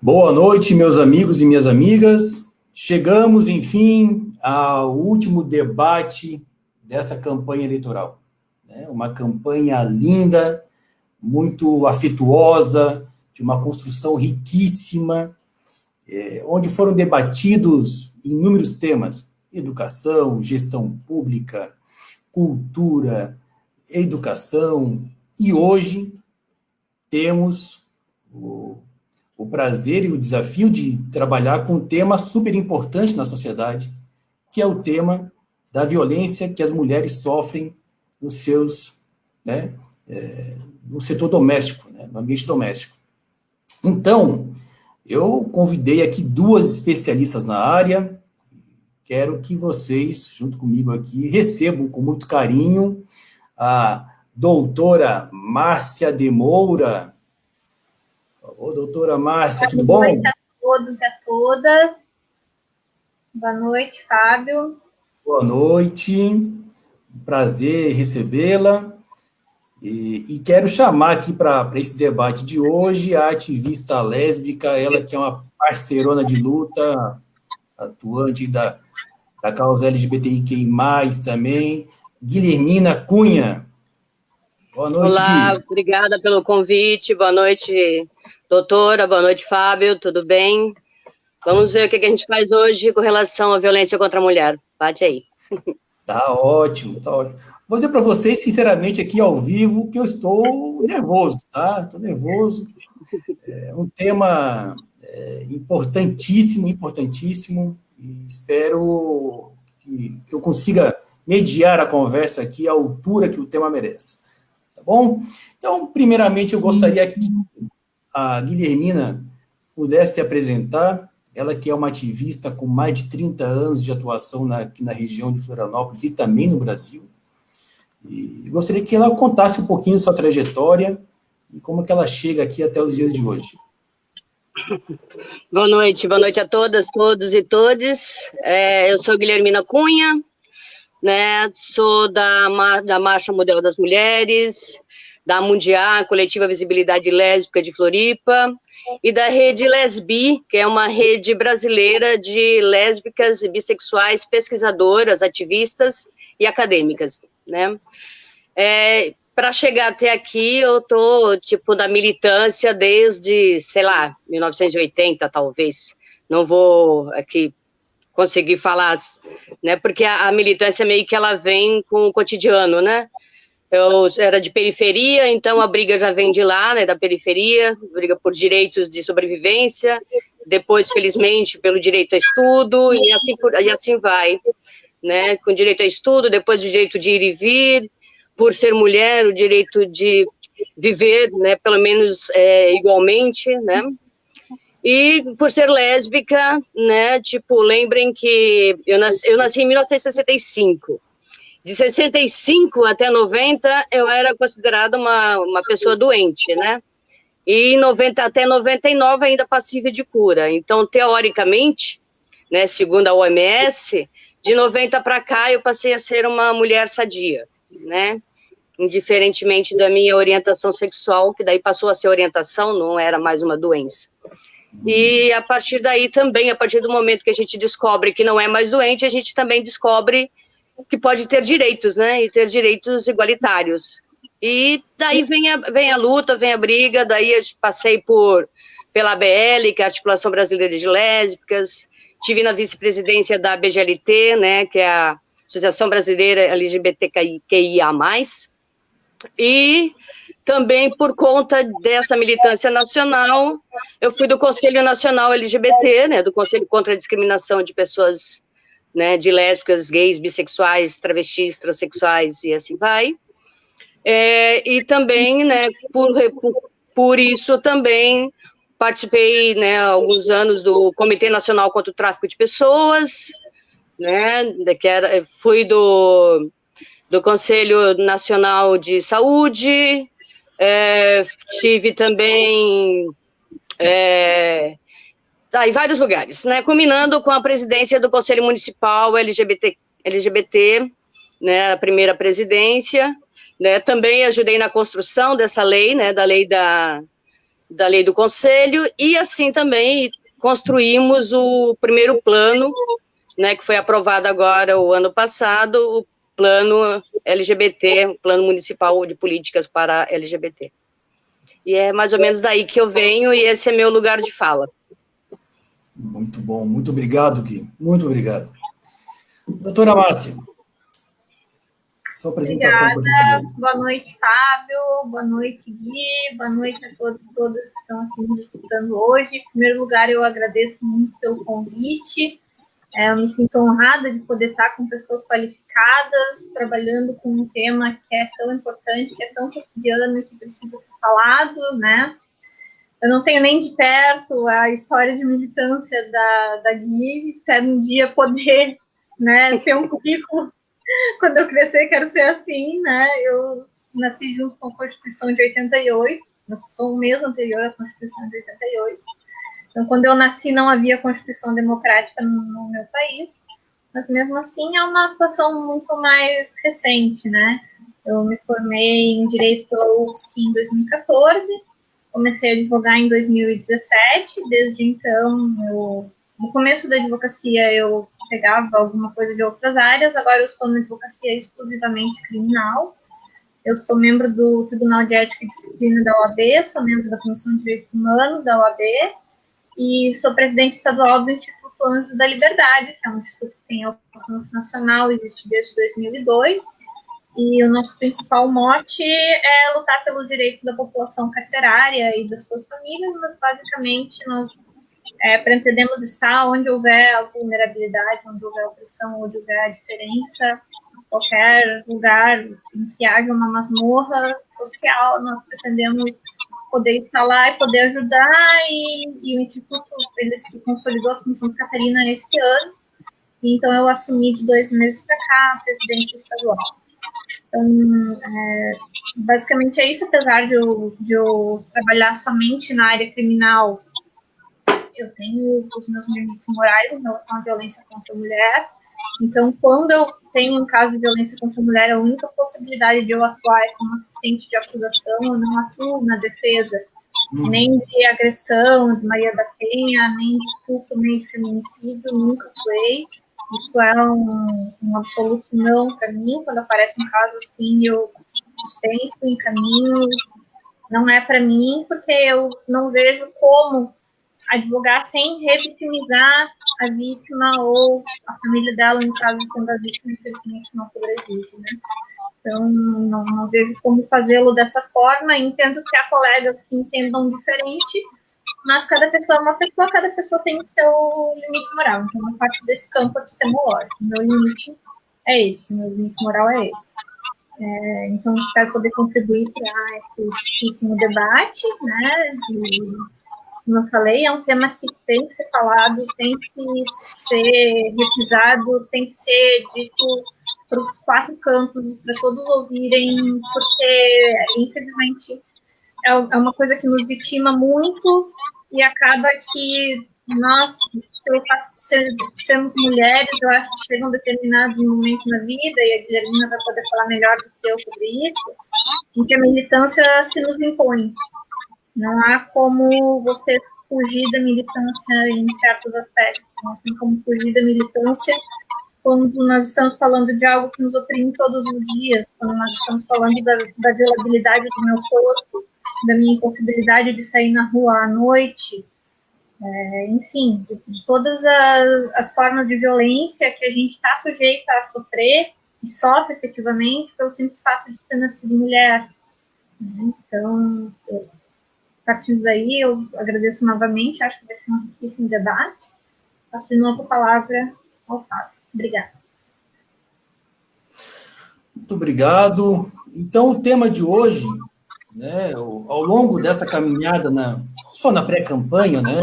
Boa noite, meus amigos e minhas amigas. Chegamos, enfim, ao último debate dessa campanha eleitoral, né? Uma campanha linda, muito afetuosa, de uma construção riquíssima, onde foram debatidos inúmeros temas: educação, gestão pública, cultura, educação. E hoje temos o prazer e o desafio de trabalhar com um tema super importante na sociedade, que é o tema da violência que as mulheres sofrem nos seus, né, no setor doméstico, né, no ambiente doméstico. Então, eu convidei aqui duas especialistas na área. Quero que vocês, junto comigo aqui, recebam com muito carinho a doutora Márcia de Moura. Ô, doutora Márcia, tudo bom? Boa noite a todos e a todas. Boa noite, Fábio. Boa noite, prazer recebê-la. E quero chamar aqui para esse debate de hoje a ativista lésbica, ela que é uma parceirona de luta, atuante da causa LGBTIQI+, também, Guilhermina Cunha. Boa noite, Olá, Gui. obrigada pelo convite. Boa noite, doutora. Boa noite, Fábio. Tudo bem? Vamos ver o que a gente faz hoje com relação à violência contra a mulher. Bate aí. Tá ótimo, tá ótimo. Vou dizer para vocês, sinceramente, aqui ao vivo, que eu estou nervoso, tá? Estou nervoso. É um tema importantíssimo, importantíssimo, e espero que eu consiga mediar a conversa aqui à altura que o tema merece. Tá bom? Então, primeiramente, eu gostaria que a Guilhermina pudesse se apresentar. Ela que é uma ativista com mais de 30 anos de atuação aqui na região de Florianópolis e também no Brasil. E gostaria que ela contasse um pouquinho sua trajetória e como que ela chega aqui até os dias de hoje. Boa noite a todas, todos e todes. Eu sou Guilhermina Cunha, né? Sou da Marcha Mundial das Mulheres, da Mundial, Coletiva Visibilidade Lésbica de Floripa, e da Rede Lesbi, que é uma rede brasileira de lésbicas e bissexuais, pesquisadoras, ativistas e acadêmicas, né? Para chegar até aqui, eu tô, na militância desde, sei lá, 1980, talvez. Não vou aqui conseguir falar, né? Porque a militância meio que ela vem com o cotidiano, né? Eu era de periferia, então a briga já vem de lá, né, da periferia, briga por direitos de sobrevivência, depois, felizmente, pelo direito a estudo, e assim vai, né, com direito a estudo, depois o direito de ir e vir, por ser mulher, o direito de viver, né, pelo menos igualmente, né, e por ser lésbica, né, lembrem que eu nasci em 1965, de 65 até 90, eu era considerada uma pessoa doente, né? E até 99 ainda passível de cura. Então, teoricamente, né, segundo a OMS, de 90 para cá eu passei a ser uma mulher sadia, né? Indiferentemente da minha orientação sexual, que daí passou a ser orientação, não era mais uma doença. E a partir daí também, a partir do momento que a gente descobre que não é mais doente, a gente também descobre que pode ter direitos, né, e ter direitos igualitários. E daí vem a luta, vem a briga, daí eu passei pela ABL, que é a Articulação Brasileira de Lésbicas, tive na vice-presidência da BGLT, né, que é a Associação Brasileira LGBTQIA+, e também por conta dessa militância nacional, eu fui do Conselho Nacional LGBT, né, do Conselho contra a Discriminação de Pessoas, né, de lésbicas, gays, bissexuais, travestis, transexuais e assim vai. E também, né, por isso também participei, né, há alguns anos do Comitê Nacional contra o Tráfico de Pessoas, né, fui do Conselho Nacional de Saúde, tive também em vários lugares, né, culminando com a presidência do Conselho Municipal LGBT, né, a primeira presidência, né, também ajudei na construção dessa lei, né, da lei da lei do conselho, e assim também construímos o primeiro plano, né, que foi aprovado agora o ano passado, o plano LGBT, o plano municipal de políticas para LGBT. E é mais ou menos daí que eu venho, e esse é meu lugar de fala. Muito bom, muito obrigado, Gui, muito obrigado. Doutora Márcia, sua apresentação, por Obrigada. favor. Boa noite, Fábio. Boa noite, Gui. Boa noite a todos e todas que estão aqui nos escutando hoje. Em primeiro lugar, eu agradeço muito pelo convite. Eu me sinto honrada de poder estar com pessoas qualificadas, trabalhando com um tema que é tão importante, que é tão cotidiano e que precisa ser falado, né? Eu não tenho nem de perto a história de militância da Gui, espero um dia poder, né, ter um currículo. Quando eu crescer, quero ser assim, né? Eu nasci junto com a Constituição de 88, sou o mês anterior à Constituição de 88. Então, quando eu nasci, não havia Constituição Democrática no meu país, mas mesmo assim é uma atuação muito mais recente, né? Eu me formei em Direito pela UFSC em 2014, comecei a advogar em 2017, desde então, no começo da advocacia eu pegava alguma coisa de outras áreas, agora eu estou na advocacia exclusivamente criminal. Eu sou membro do Tribunal de Ética e Disciplina da OAB, sou membro da Comissão de Direitos Humanos da OAB e sou presidente estadual do Instituto Anjos da Liberdade, que é um instituto que tem alcance nacional, existe desde 2002, e o nosso principal mote é lutar pelos direitos da população carcerária e das suas famílias, mas basicamente nós pretendemos estar onde houver a vulnerabilidade, onde houver a opressão, onde houver a diferença, qualquer lugar em que haja uma masmorra social, nós pretendemos poder estar lá e poder ajudar, e o Instituto ele se consolidou aqui em Santa Catarina esse ano, então eu assumi de 2 meses para cá a presidência estadual. Então, basicamente é isso, apesar de eu trabalhar somente na área criminal, eu tenho os meus limites morais em relação à violência contra a mulher. Então, quando eu tenho um caso de violência contra a mulher, a única possibilidade de eu atuar é como assistente de acusação, eu não atuo na defesa, nem de agressão de Maria da Penha, nem de estupro, nem de feminicídio, nunca atuei. Isso é um absoluto não para mim. Quando aparece um caso assim, eu dispenso, encaminho. Não é para mim, porque eu não vejo como advogar sem revitimizar a vítima ou a família dela, no caso, quando a vítima, infelizmente, não sobrevive, né? Então, não vejo como fazê-lo dessa forma. Entendo que há colegas que entendam diferente, mas cada pessoa é uma pessoa, cada pessoa tem o seu limite moral. Então, uma parte desse campo epistemológico. Meu limite é esse, meu limite moral é esse. Então, espero poder contribuir para esse riquíssimo debate, né? Como eu falei, é um tema que tem que ser falado, tem que ser revisado, tem que ser dito para os 4 cantos, para todos ouvirem, porque, infelizmente, é uma coisa que nos vitima muito e acaba que nós, pelo fato de sermos mulheres, eu acho que chega um determinado momento na vida, e a Guilhermina vai poder falar melhor do que eu sobre isso, em que a militância se nos impõe. Não há como você fugir da militância em certos aspectos, não tem como fugir da militância quando nós estamos falando de algo que nos oprime todos os dias, quando nós estamos falando da violabilidade do meu corpo, da minha impossibilidade de sair na rua à noite, enfim, de todas as formas de violência que a gente está sujeita a sofrer e sofre efetivamente pelo simples fato de ter nascido mulher. Então, partindo daí, eu agradeço novamente, acho que vai ser um riquíssimo debate. Passo de novo a palavra ao Fábio. Obrigada. Muito obrigado. Então, o tema de hoje, né, ao longo dessa caminhada, não só na pré-campanha, né,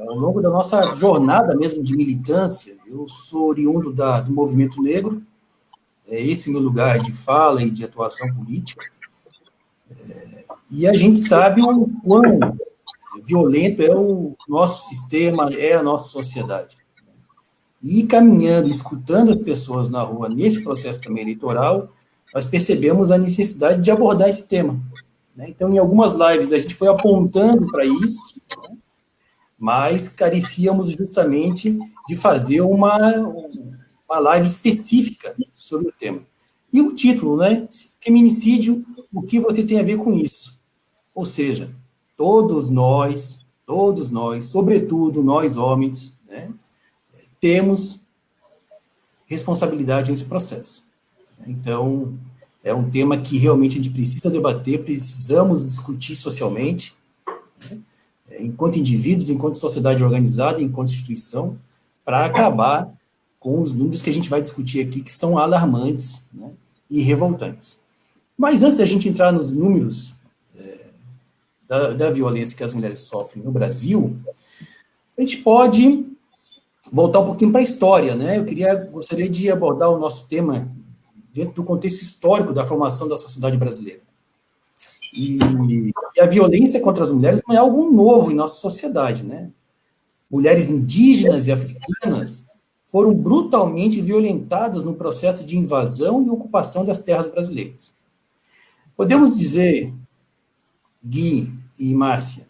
ao longo da nossa jornada mesmo de militância, eu sou oriundo do movimento negro, é esse meu lugar de fala e de atuação política, e a gente sabe o quão violento é o nosso sistema, é a nossa sociedade. E caminhando, escutando as pessoas na rua, nesse processo também eleitoral, nós percebemos a necessidade de abordar esse tema. né? Então, em algumas lives, a gente foi apontando para isso, né? Mas carecíamos justamente de fazer uma live específica sobre o tema. E o título, né? Feminicídio, o que você tem a ver com isso? Ou seja, todos nós, sobretudo nós homens, né, temos responsabilidade nesse processo. Então, é um tema que realmente a gente precisa debater, precisamos discutir socialmente, né, enquanto indivíduos, enquanto sociedade organizada, enquanto instituição, para acabar com os números que a gente vai discutir aqui, que são alarmantes, né, e revoltantes. Mas antes da gente entrar nos números da violência que as mulheres sofrem no Brasil, a gente pode voltar um pouquinho para a história, né? Gostaria de abordar o nosso tema dentro do contexto histórico da formação da sociedade brasileira. E a violência contra as mulheres não é algo novo em nossa sociedade, né? Mulheres indígenas e africanas foram brutalmente violentadas no processo de invasão e ocupação das terras brasileiras. Podemos dizer, Gui e Márcia,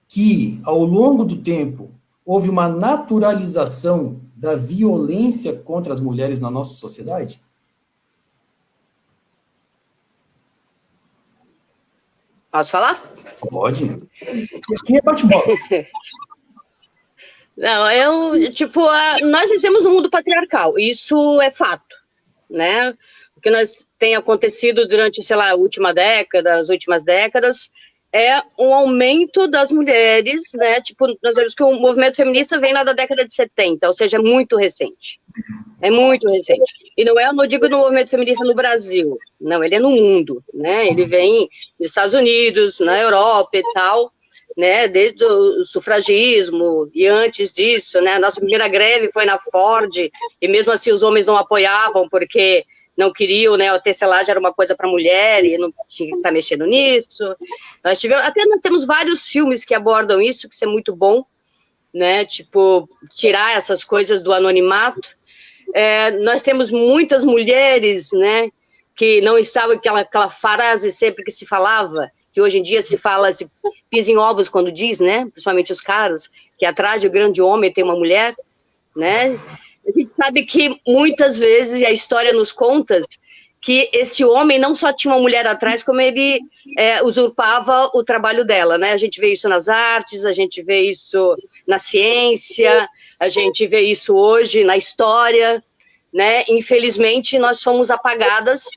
que, ao longo do tempo, houve uma naturalização da violência contra as mulheres na nossa sociedade? Posso falar? Pode. Aqui é bate-bola. Não, nós vivemos num mundo patriarcal, isso é fato, né? O que nós tem acontecido durante, sei lá, as últimas décadas, é um aumento das mulheres, né? Tipo, nós vemos que o movimento feminista vem lá da década de 70, ou seja, é muito recente. É muito recente. E eu não digo no movimento feminista no Brasil, não, ele é no mundo, né? Ele vem dos Estados Unidos, na Europa e tal, né? Desde o sufragismo e antes disso, né? A nossa primeira greve foi na Ford, e mesmo assim os homens não apoiavam, porque não queriam, né, a tecelagem era uma coisa para mulher, e não tinha que estar mexendo nisso. Nós temos vários filmes que abordam isso, que isso é muito bom, né, tipo, tirar essas coisas do anonimato. Nós temos muitas mulheres, né, que não estavam, aquela frase sempre que se falava, que hoje em dia se fala, se pisa em ovos quando diz, né, principalmente os caras, que atrás de um grande homem tem uma mulher, né. A gente sabe que muitas vezes, e a história nos conta, que esse homem não só tinha uma mulher atrás, como ele usurpava o trabalho dela, né? A gente vê isso nas artes, a gente vê isso na ciência, a gente vê isso hoje na história, né? Infelizmente, nós somos apagadas,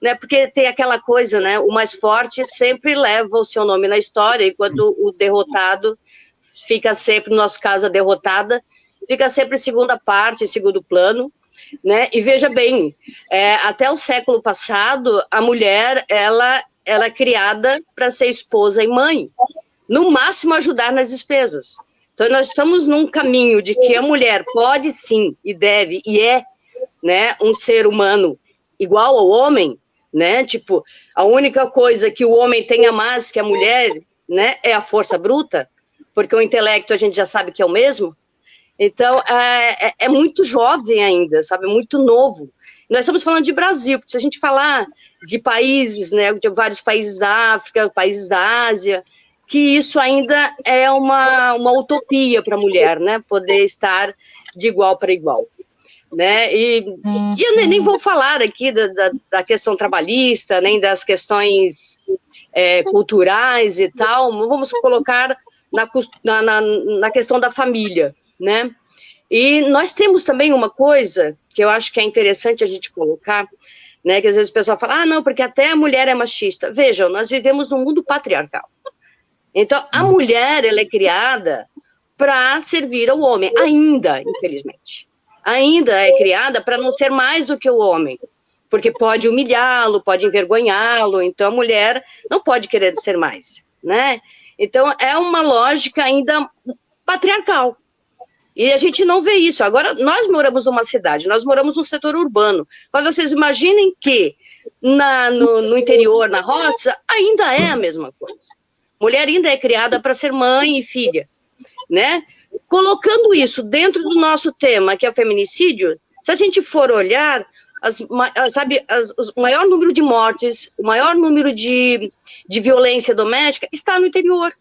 né? Porque tem aquela coisa, né? O mais forte sempre leva o seu nome na história, enquanto o derrotado fica sempre, no nosso caso, a derrotada, fica sempre em segunda parte, em segundo plano, né? E veja bem, até o século passado, a mulher, ela é criada para ser esposa e mãe, no máximo ajudar nas despesas. Então, nós estamos num caminho de que a mulher pode sim, e deve, e né, um ser humano igual ao homem, né? Tipo, a única coisa que o homem tem a mais que a mulher, né, é a força bruta, porque o intelecto a gente já sabe que é o mesmo. Então, é muito jovem ainda, sabe? Muito novo. Nós estamos falando de Brasil, porque se a gente falar de países, né, de vários países da África, países da Ásia, que isso ainda é uma utopia para a mulher, né? Poder estar de igual para igual. Né? E eu nem vou falar aqui da questão trabalhista, nem das questões culturais e tal, vamos colocar na questão da família, né? E nós temos também uma coisa que eu acho que é interessante a gente colocar, né? Que às vezes o pessoal fala, não, porque até a mulher é machista. Vejam, nós vivemos num mundo patriarcal. Então, a mulher, ela é criada para servir ao homem, ainda, infelizmente. Ainda é criada para não ser mais do que o homem, porque pode humilhá-lo, pode envergonhá-lo, então a mulher não pode querer ser mais, né? Então, é uma lógica ainda patriarcal. E a gente não vê isso. Agora, nós moramos numa cidade, nós moramos num setor urbano, mas vocês imaginem que no interior, na roça, ainda é a mesma coisa. Mulher ainda é criada para ser mãe e filha, né? Colocando isso dentro do nosso tema, que é o feminicídio, se a gente for olhar, o maior número de mortes, o maior número de violência doméstica está no interior.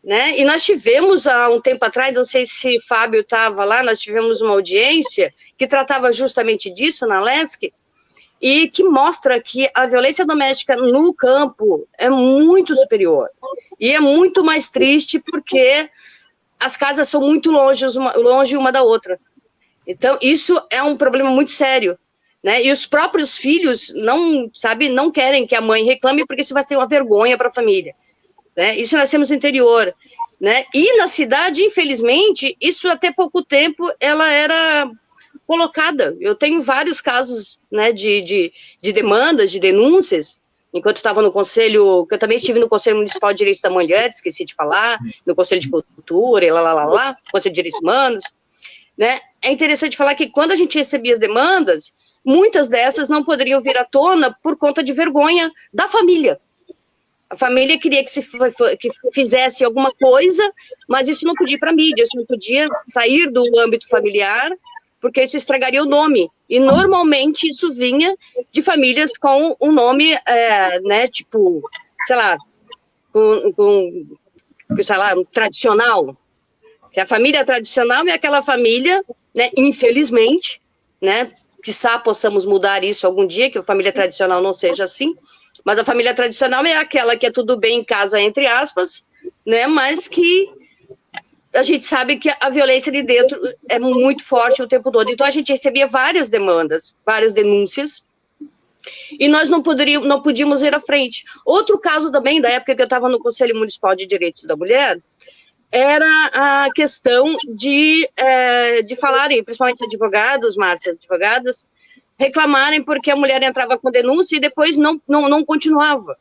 Né? E nós tivemos, há um tempo atrás, não sei se Fábio estava lá, nós tivemos uma audiência que tratava justamente disso na LESC, e que mostra que a violência doméstica no campo é muito superior. E é muito mais triste porque as casas são muito longe uma da outra. Então, isso é um problema muito sério. Né? E os próprios filhos não querem que a mãe reclame, porque isso vai ser uma vergonha para a família. Né? Isso nós temos no interior. Né? E na cidade, infelizmente, isso até pouco tempo, ela era colocada. Eu tenho vários casos, né, de demandas, de denúncias, enquanto estava no Conselho, que eu também estive no Conselho Municipal de Direitos da Mulher, esqueci de falar, no Conselho de Cultura, Conselho de Direitos Humanos. Né? É interessante falar que quando a gente recebia as demandas, muitas dessas não poderiam vir à tona por conta de vergonha da família. A família queria que fizesse alguma coisa, mas isso não podia ir para a mídia, isso não podia sair do âmbito familiar, porque isso estragaria o nome. E, normalmente, isso vinha de famílias com um nome, né, tipo, sei lá, tradicional. Que a família tradicional é aquela família, né, infelizmente, né, quiçá possamos mudar isso algum dia, que a família tradicional não seja assim, mas a família tradicional é aquela que é tudo bem em casa, entre aspas, né, mas que a gente sabe que a violência de dentro é muito forte o tempo todo. Então, a gente recebia várias demandas, várias denúncias, e nós não podíamos ir à frente. Outro caso também, da época que eu estava no Conselho Municipal de Direitos da Mulher, era a questão de falarem, principalmente advogados, Márcia, advogadas, reclamarem porque a mulher entrava com denúncia e depois não continuava.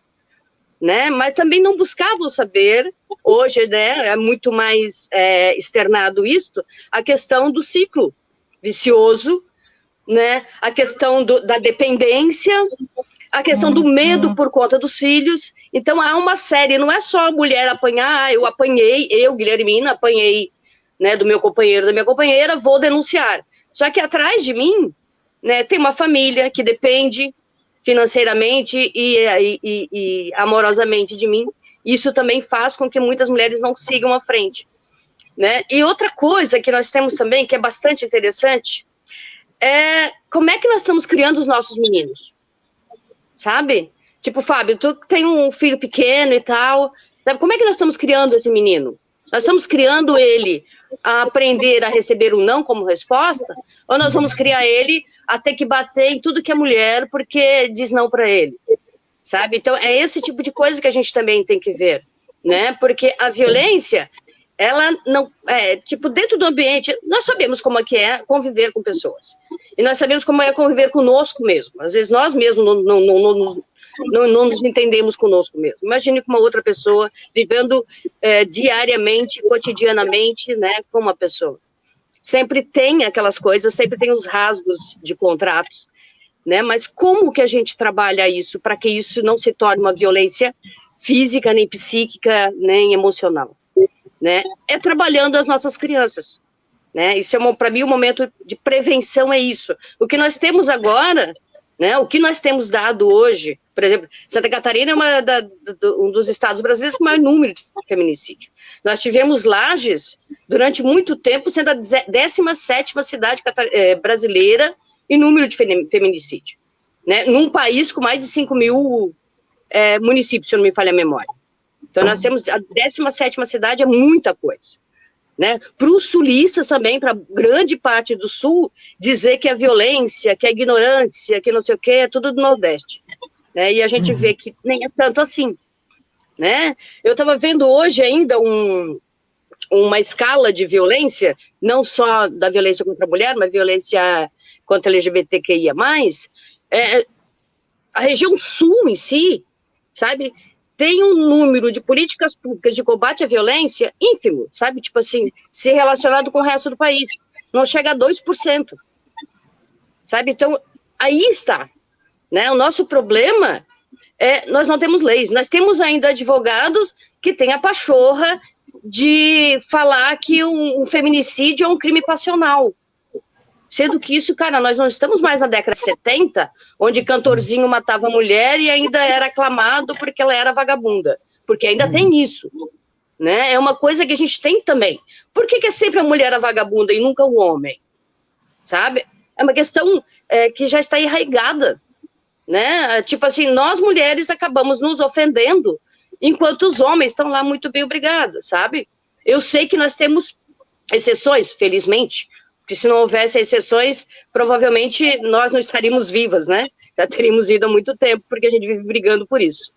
Né? Mas também não buscavam saber, hoje, né, é muito mais externado isto, a questão do ciclo vicioso, né, a questão da dependência, a questão do medo por conta dos filhos. Então, há uma série, não é só a mulher apanhar, eu, Guilhermina, apanhei, né, do meu companheiro, da minha companheira, vou denunciar. Só que atrás de mim, né, tem uma família que depende financeiramente e amorosamente de mim. Isso também faz com que muitas mulheres não sigam à frente. Né? E outra coisa que nós temos também, que é bastante interessante, é como é que nós estamos criando os nossos meninos. Sabe? Tipo, Fábio, tu tem um filho pequeno e tal, sabe? Como é que nós estamos criando esse menino? Nós estamos criando ele a aprender a receber o não como resposta, ou nós vamos criar ele a ter que bater em tudo que é mulher porque diz não para ele, sabe? Então, é esse tipo de coisa que a gente também tem que ver, né? Porque a violência, ela não... tipo, dentro do ambiente, nós sabemos como é que é conviver com pessoas. E nós sabemos como é conviver conosco mesmo. Às vezes, nós mesmos não nos entendemos conosco mesmo. Imagine com uma outra pessoa vivendo diariamente, cotidianamente, né, com uma pessoa. Sempre tem aquelas coisas, sempre tem os rasgos de contrato, né, mas como que a gente trabalha isso para que isso não se torne uma violência física, nem psíquica, nem emocional, né? É trabalhando as nossas crianças, né? Isso é, para mim, o momento de prevenção é isso. O que nós temos agora... Né? O que nós temos dado hoje, por exemplo, Santa Catarina é um dos estados brasileiros com maior número de feminicídio. Nós tivemos Lages, durante muito tempo, sendo a 17ª cidade brasileira em número de feminicídio. Né? Num país com mais de 5 mil municípios, se eu não me falha a memória. Então, nós temos a 17ª cidade, é muita coisa. Né? Para os sulistas também, para grande parte do sul, dizer que a violência, que a ignorância, que não sei o quê, é tudo do Nordeste. Né? E a gente vê que nem é tanto assim. Né? Eu estava vendo hoje ainda uma escala de violência, não só da violência contra a mulher, mas violência contra a LGBTQIA+, a região sul em si, sabe, tem um número de políticas públicas de combate à violência ínfimo, sabe? Tipo assim, se relacionado com o resto do país. Não chega a 2%. Sabe? Então, aí está. Né? O nosso problema nós não temos leis. Nós temos ainda advogados que têm a pachorra de falar que um feminicídio é um crime passional. Sendo que isso, cara, nós não estamos mais na década de 70, onde cantorzinho matava mulher e ainda era aclamado porque ela era vagabunda. Porque ainda tem isso, né? É uma coisa que a gente tem também. Por que é sempre a mulher a vagabunda e nunca o homem? Sabe? É uma questão que já está enraizada, né? Tipo assim, nós mulheres acabamos nos ofendendo, enquanto os homens estão lá muito bem, obrigado, sabe? Eu sei que nós temos exceções, felizmente, porque se não houvesse exceções, provavelmente nós não estaríamos vivas, né? Já teríamos ido há muito tempo, porque a gente vive brigando por isso.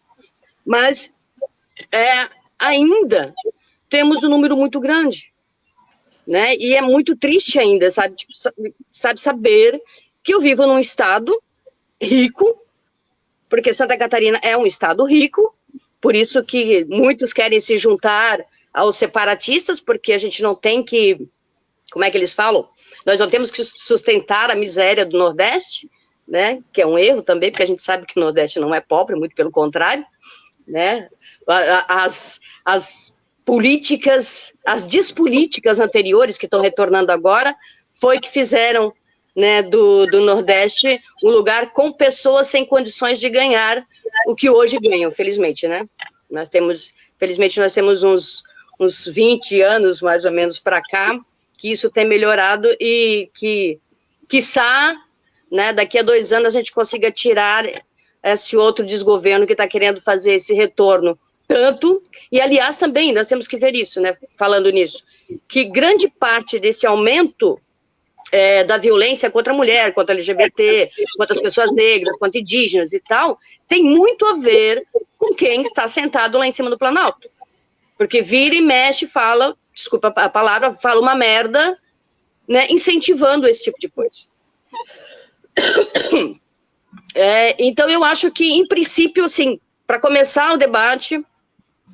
Mas ainda temos um número muito grande, né? E é muito triste ainda, sabe? Tipo, sabe saber que eu vivo num estado rico, porque Santa Catarina é um estado rico, por isso que muitos querem se juntar aos separatistas, porque a gente não tem que, como é que eles falam? Nós não temos que sustentar a miséria do Nordeste, né? Que é um erro também, porque a gente sabe que o Nordeste não é pobre, muito pelo contrário, né? As políticas, as despolíticas anteriores que estão retornando agora, foi que fizeram, né, do Nordeste um lugar com pessoas sem condições de ganhar o que hoje ganham, felizmente, né? Felizmente nós temos uns 20 anos, mais ou menos, para cá, que isso tem melhorado e que, quiçá, né, daqui a 2 anos a gente consiga tirar esse outro desgoverno que está querendo fazer esse retorno. Tanto, e aliás também, nós temos que ver isso, né, falando nisso, que grande parte desse aumento da violência contra a mulher, contra a LGBT, contra as pessoas negras, contra indígenas e tal, tem muito a ver com quem está sentado lá em cima do Planalto. Porque vira e mexe, fala, desculpa a palavra, fala uma merda, né, incentivando esse tipo de coisa. Então, eu acho que, em princípio, assim, para começar o debate,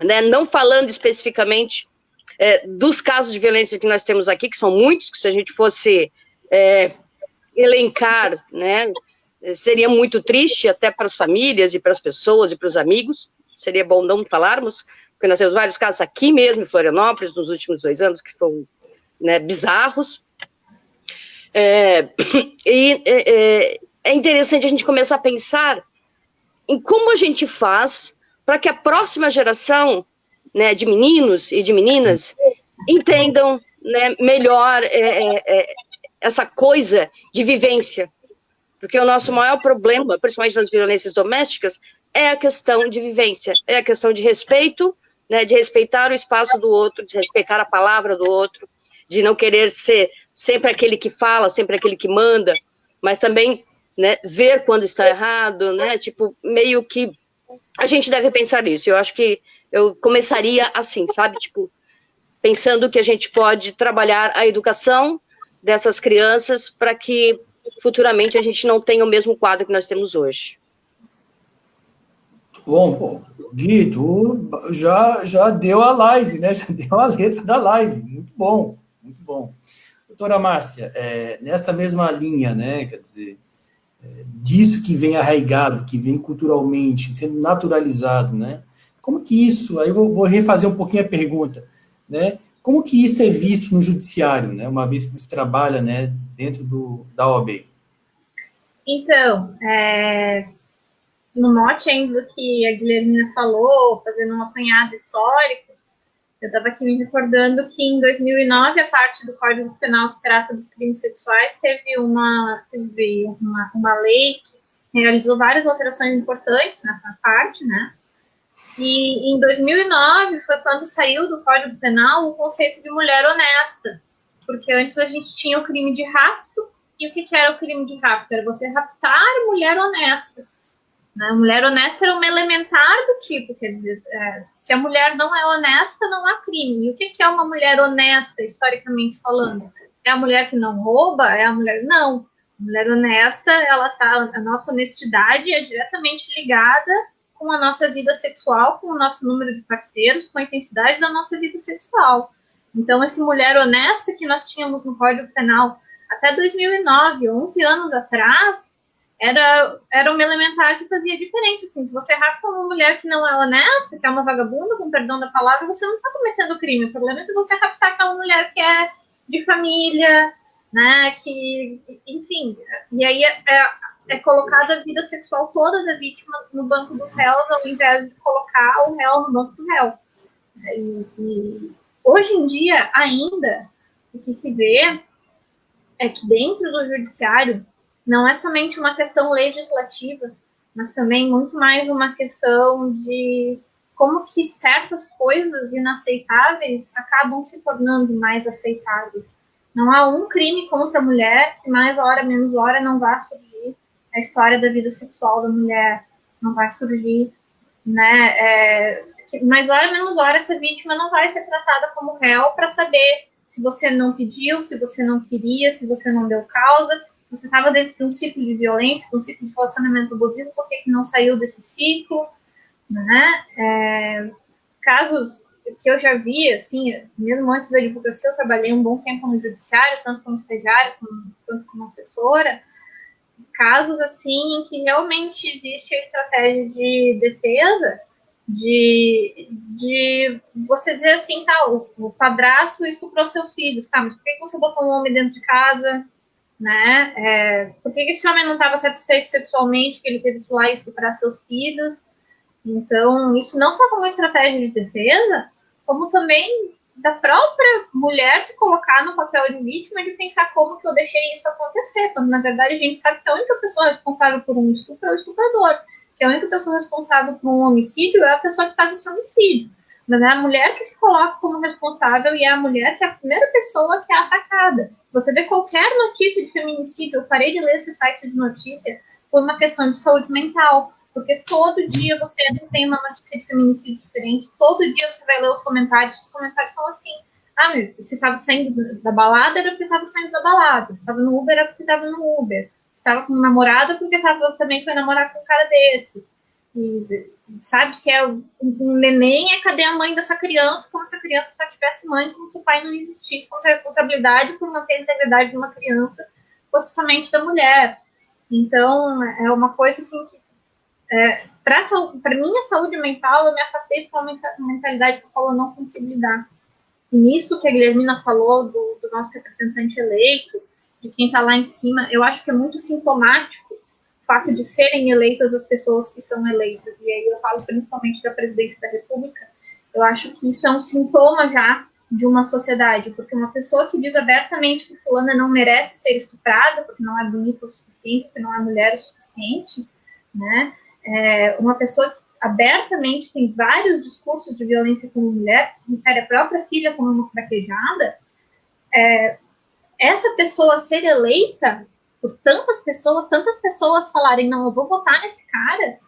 né, não falando especificamente dos casos de violência que nós temos aqui, que são muitos, que se a gente fosse elencar, né, seria muito triste até para as famílias e para as pessoas e para os amigos, seria bom não falarmos, porque nós temos vários casos aqui mesmo, em Florianópolis, nos últimos 2 anos, que foram, né, bizarros. É interessante a gente começar a pensar em como a gente faz para que a próxima geração, né, de meninos e de meninas entendam, né, melhor essa coisa de vivência. Porque o nosso maior problema, principalmente nas violências domésticas, é a questão de vivência, é a questão de respeito, né, de respeitar o espaço do outro, de respeitar a palavra do outro, de não querer ser sempre aquele que fala, sempre aquele que manda, mas também, né, ver quando está errado, né, tipo, meio que a gente deve pensar nisso. Eu acho que eu começaria assim, sabe, tipo, pensando que a gente pode trabalhar a educação dessas crianças para que futuramente a gente não tenha o mesmo quadro que nós temos hoje. Bom, Gui, tu já deu a live, né? Já deu a letra da live. Muito bom, muito bom. Doutora Márcia, nessa mesma linha, né? Quer dizer, disso que vem arraigado, que vem culturalmente, sendo naturalizado, né? Como que isso, aí eu vou refazer um pouquinho a pergunta, né? Como que isso é visto no judiciário, né? Uma vez que você trabalha, né, dentro da OAB? Então, no mote ainda do que a Guilhermina falou, fazendo um apanhado histórico, eu estava aqui me recordando que em 2009 a parte do Código Penal que trata dos crimes sexuais teve uma lei que realizou várias alterações importantes nessa parte, né? E em 2009 foi quando saiu do Código Penal o conceito de mulher honesta, porque antes a gente tinha o crime de rapto, e o que era o crime de rapto? Era você raptar mulher honesta. A mulher honesta era uma elementar do tipo, quer dizer, se a mulher não é honesta, não há crime. E o que é uma mulher honesta, historicamente falando? É a mulher que não rouba? É a mulher... Não. A mulher honesta, a nossa honestidade é diretamente ligada com a nossa vida sexual, com o nosso número de parceiros, com a intensidade da nossa vida sexual. Então, essa mulher honesta que nós tínhamos no Código Penal até 2009, 11 anos atrás, era uma elementar que fazia diferença. Assim, se você rapta uma mulher que não é honesta, que é uma vagabunda, com perdão da palavra, você não está cometendo crime. O problema é se você raptar aquela mulher que é de família, né, que, enfim, e aí é colocada a vida sexual toda da vítima no banco dos réus, ao invés de colocar o réu no banco do réu. E hoje em dia, ainda, o que se vê é que dentro do judiciário não é somente uma questão legislativa, mas também muito mais uma questão de como que certas coisas inaceitáveis acabam se tornando mais aceitáveis. Não há um crime contra a mulher que mais hora, menos hora não vá surgir a história da vida sexual da mulher, não vai surgir, né, mais hora, menos hora essa vítima não vai ser tratada como réu para saber se você não pediu, se você não queria, se você não deu causa, você estava dentro de um ciclo de violência, de um ciclo de relacionamento abusivo, por que não saiu desse ciclo, né? Casos que eu já vi, assim, mesmo antes da advocacia, eu trabalhei um bom tempo no judiciário, tanto como estagiária, quanto como assessora, casos, assim, em que realmente existe a estratégia de defesa, de você dizer assim, tá, o padrasto estuprou seus filhos, tá, mas por que você botou um homem dentro de casa, né? Por que esse homem não estava satisfeito sexualmente, que ele teve que ir lá e estuprar seus filhos? Então, isso não só como estratégia de defesa, como também da própria mulher se colocar no papel de vítima, de pensar como que eu deixei isso acontecer, quando na verdade a gente sabe que a única pessoa responsável por um estupro é o estuprador, que a única pessoa responsável por um homicídio é a pessoa que faz esse homicídio, mas é a mulher que se coloca como responsável e é a mulher que é a primeira pessoa que é atacada. Você vê qualquer notícia de feminicídio, eu parei de ler esse site de notícia por uma questão de saúde mental, porque todo dia você tem uma notícia de feminicídio diferente, todo dia você vai ler os comentários são assim, você estava saindo da balada, era porque estava saindo da balada, você estava no Uber, era porque estava no Uber, você estava com um namorado, porque também foi namorar com um cara desses, e sabe, se é um neném, cadê a mãe dessa criança, como se a criança só tivesse mãe, como se o pai não existisse, como se a responsabilidade por manter a integridade de uma criança fosse somente da mulher. Então, é uma coisa assim que para minha saúde mental, eu me afastei de uma mentalidade que eu falo, eu não consigo lidar. E nisso que a Guilhermina falou do nosso representante eleito, de quem está lá em cima, eu acho que é muito sintomático o fato de serem eleitas as pessoas que são eleitas. E aí eu falo principalmente da presidência da República. Eu acho que isso é um sintoma já de uma sociedade, porque uma pessoa que diz abertamente que fulana não merece ser estuprada, porque não é bonita o suficiente, porque não é mulher o suficiente, né? Uma pessoa que abertamente tem vários discursos de violência como mulher, que se refere à própria filha como uma fraquejada, essa pessoa ser eleita por tantas pessoas falarem, não, eu vou votar nesse cara,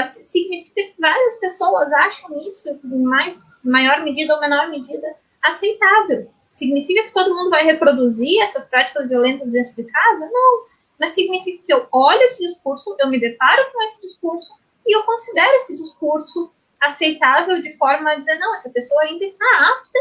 significa que várias pessoas acham isso, em maior medida ou menor medida, aceitável. Significa que todo mundo vai reproduzir essas práticas violentas dentro de casa? Não. Mas significa que eu olho esse discurso, eu me deparo com esse discurso e eu considero esse discurso aceitável de forma a dizer, não, essa pessoa ainda está apta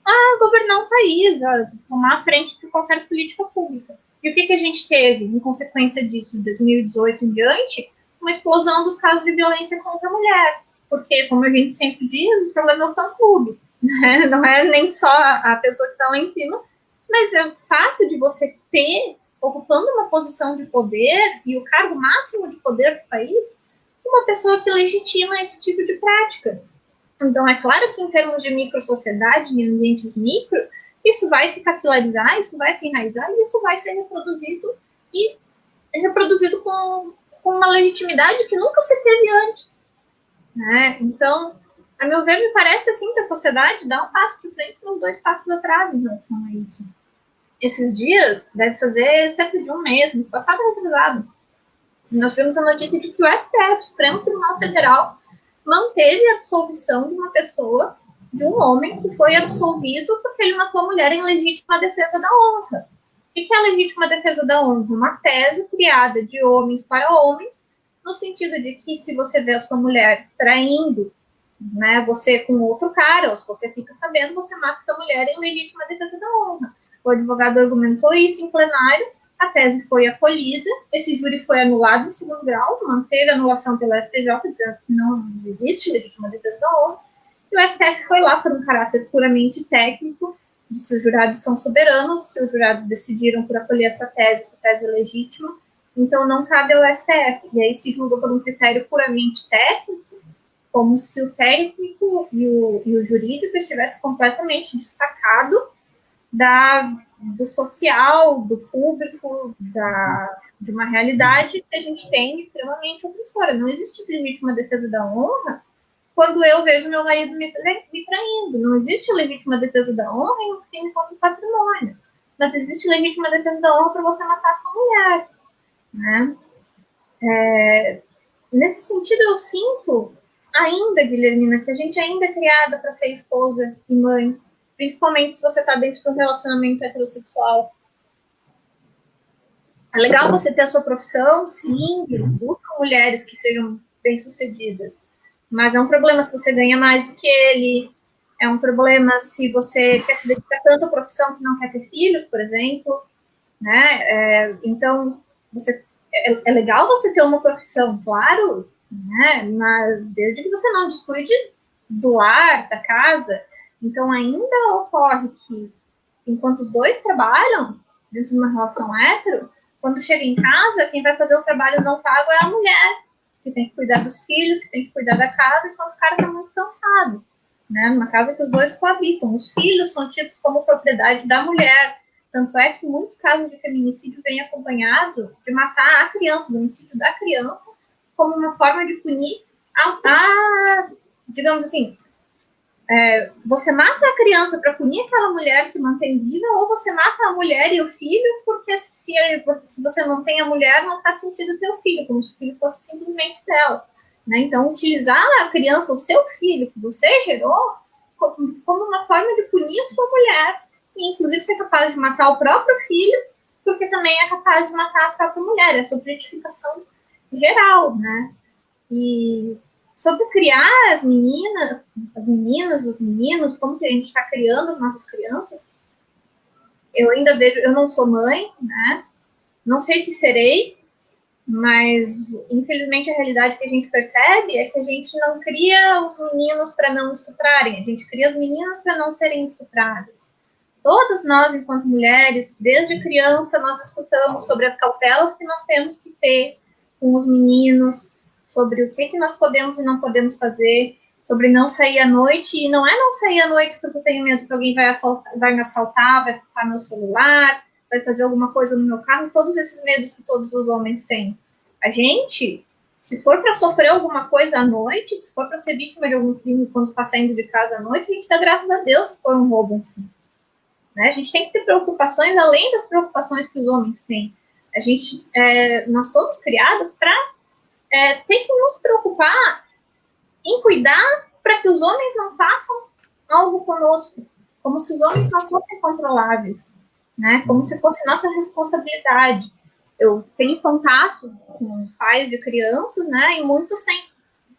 a governar um país, a tomar a frente de qualquer política pública. E o que a gente teve em consequência disso, de 2018 em diante? Uma explosão dos casos de violência contra a mulher. Porque, como a gente sempre diz, o problema é o fã-clube. Né? Não é nem só a pessoa que está lá em cima, mas é o fato de você ter, ocupando uma posição de poder e o cargo máximo de poder do país, uma pessoa que legitima esse tipo de prática. Então, é claro que em termos de micro-sociedade, em ambientes micro, isso vai se capilarizar, isso vai se enraizar e isso vai ser reproduzido e reproduzido com uma legitimidade que nunca se teve antes. Né? Então, a meu ver, me parece assim que a sociedade dá um passo de frente e uns 2 passos atrás em relação a isso. Esses dias, deve fazer cerca de um mês, mês passado retrasado, nós tivemos a notícia de que o STF, Supremo Tribunal Federal, manteve a absolvição de uma pessoa, de um homem que foi absolvido porque ele matou a mulher em legítima defesa da honra. O que é a legítima defesa da honra? Uma tese criada de homens para homens, no sentido de que se você vê a sua mulher traindo, né, você com outro cara, ou se você fica sabendo, você mata essa mulher em legítima defesa da honra. O advogado argumentou isso em plenário, a tese foi acolhida, esse júri foi anulado em segundo grau, manteve a anulação pela STJ, dizendo que não existe legítima defesa da honra, e o STF foi lá por um caráter puramente técnico de se os jurados são soberanos, se os jurados decidiram por acolher essa tese é legítima, então não cabe ao STF. E aí se julga por um critério puramente técnico, como se o técnico e o jurídico estivesse completamente destacado do social, do público, de uma realidade que a gente tem extremamente opressora. Não existe legítima defesa da honra quando eu vejo meu marido me traindo. Não existe legítima defesa da honra em um crime contra o patrimônio. Mas existe legítima defesa da honra para você matar a sua mulher. Né? Nesse sentido, eu sinto ainda, Guilhermina, que a gente ainda é criada para ser esposa e mãe, principalmente se você está dentro de um relacionamento heterossexual. É legal você ter a sua profissão, sim, busca mulheres que sejam bem-sucedidas, mas é um problema se você ganha mais do que ele, é um problema se você quer se dedicar tanto à profissão que não quer ter filhos, por exemplo, né? Então, é legal você ter uma profissão, claro, né? Mas desde que você não descuide do lar, da casa. Então, ainda ocorre que, enquanto os dois trabalham dentro de uma relação hétero, quando chega em casa, quem vai fazer o trabalho não pago é a mulher, que tem que cuidar dos filhos, que tem que cuidar da casa, enquanto o cara está muito cansado. Né? Numa casa que os dois coabitam. Os filhos são tidos como propriedade da mulher. Tanto é que muitos casos de feminicídio vêm acompanhado de matar a criança, do homicídio da criança, como uma forma de punir digamos assim, você mata a criança para punir aquela mulher que mantém viva, ou você mata a mulher e o filho, porque se você não tem a mulher, não faz sentido ter o filho, como se o filho fosse simplesmente dela. Né? Então, utilizar a criança, o seu filho, que você gerou, como uma forma de punir a sua mulher, e inclusive ser capaz de matar o próprio filho, porque também é capaz de matar a própria mulher, essa objetificação geral, né? E sobre criar as meninas, os meninos, como que a gente está criando as nossas crianças, eu ainda vejo, eu não sou mãe, né? Não sei se serei, mas infelizmente a realidade que a gente percebe é que a gente não cria os meninos para não estuprarem, a gente cria as meninas para não serem estupradas. Todas nós, enquanto mulheres, desde criança, nós escutamos sobre as cautelas que nós temos que ter com os meninos, sobre o que nós podemos e não podemos fazer, sobre não sair à noite, e não é não sair à noite porque eu tenho medo que alguém vai me assaltar, vai roubar meu celular, vai fazer alguma coisa no meu carro, todos esses medos que todos os homens têm. A gente, se for para sofrer alguma coisa à noite, se for para ser vítima de algum crime quando está saindo de casa à noite, a gente dá graças a Deus se for um roubo, enfim. Né? A gente tem que ter preocupações além das preocupações que os homens têm. Nós somos criadas para ter que nos preocupar em cuidar para que os homens não façam algo conosco, como se os homens não fossem controláveis, né? Como se fosse nossa responsabilidade. Eu tenho contato com pais de crianças, né? E muitos têm,